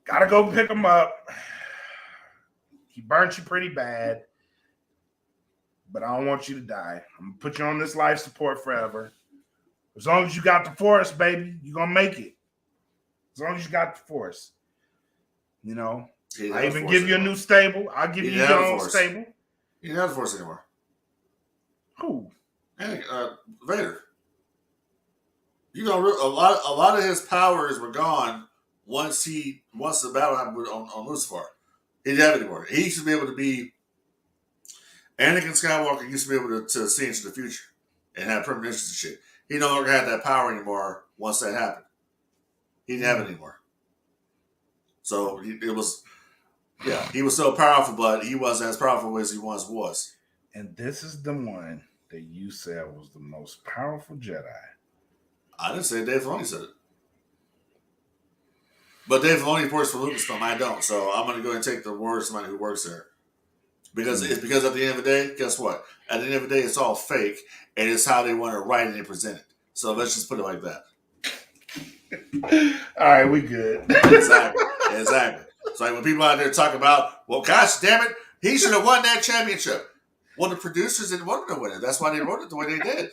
Gotta go pick him up. He burnt you pretty bad. But I don't want you to die. I'm gonna put you on this life support forever. As long as you got the force, baby, you're gonna make it. As long as you got the force. You know, I even give you a new stable. I'll give you your own stable. You don't have the force anymore. Who? Vader. You know, a lot of his powers were gone once the battle happened on Mustafar. He didn't have it anymore. He used to be able to be. Anakin Skywalker used to be able to see into the future and have premonitions and shit. He no longer had that power anymore once that happened. He didn't have it anymore. So he was so powerful, but he wasn't as powerful as he once was. And this is the one that you said was the most powerful Jedi. I didn't say it. Dave Filoni said it. But Dave Filoni works for Lucasfilm. I don't. So I'm going to go and take the word of somebody who works there. Because at the end of the day, guess what? At the end of the day, it's all fake, and it's how they want to write it and present it. So let's just put it like that. All right, we good. Exactly. It's like when people out there talk about, well, gosh damn it, he should have won that championship. Well, the producers didn't want him to win it. That's why they wrote it the way they did.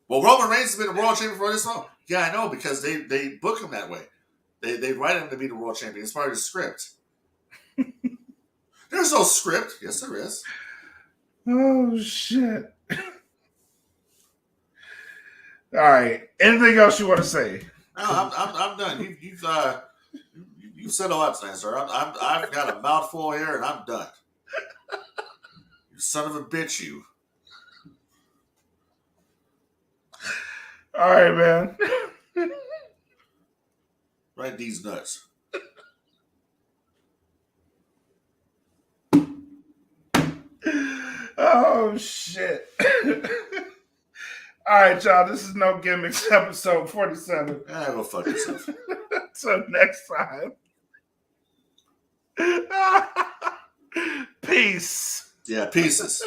Well, Roman Reigns has been a world champion for this long. Yeah, I know, because they book him that way. They write him to be the world champion. It's part of the script. There's no script. Yes, there is. Oh, shit. All right. Anything else you want to say? No, I'm done. You've said a lot tonight, sir. I've got a mouthful here, and I'm done. You son of a bitch, you. All right, man. Right these nuts. Oh, shit. All right, y'all. This is No Gimmicks, episode 47. Go fuck yourself. Till next time. Peace. Yeah, pieces.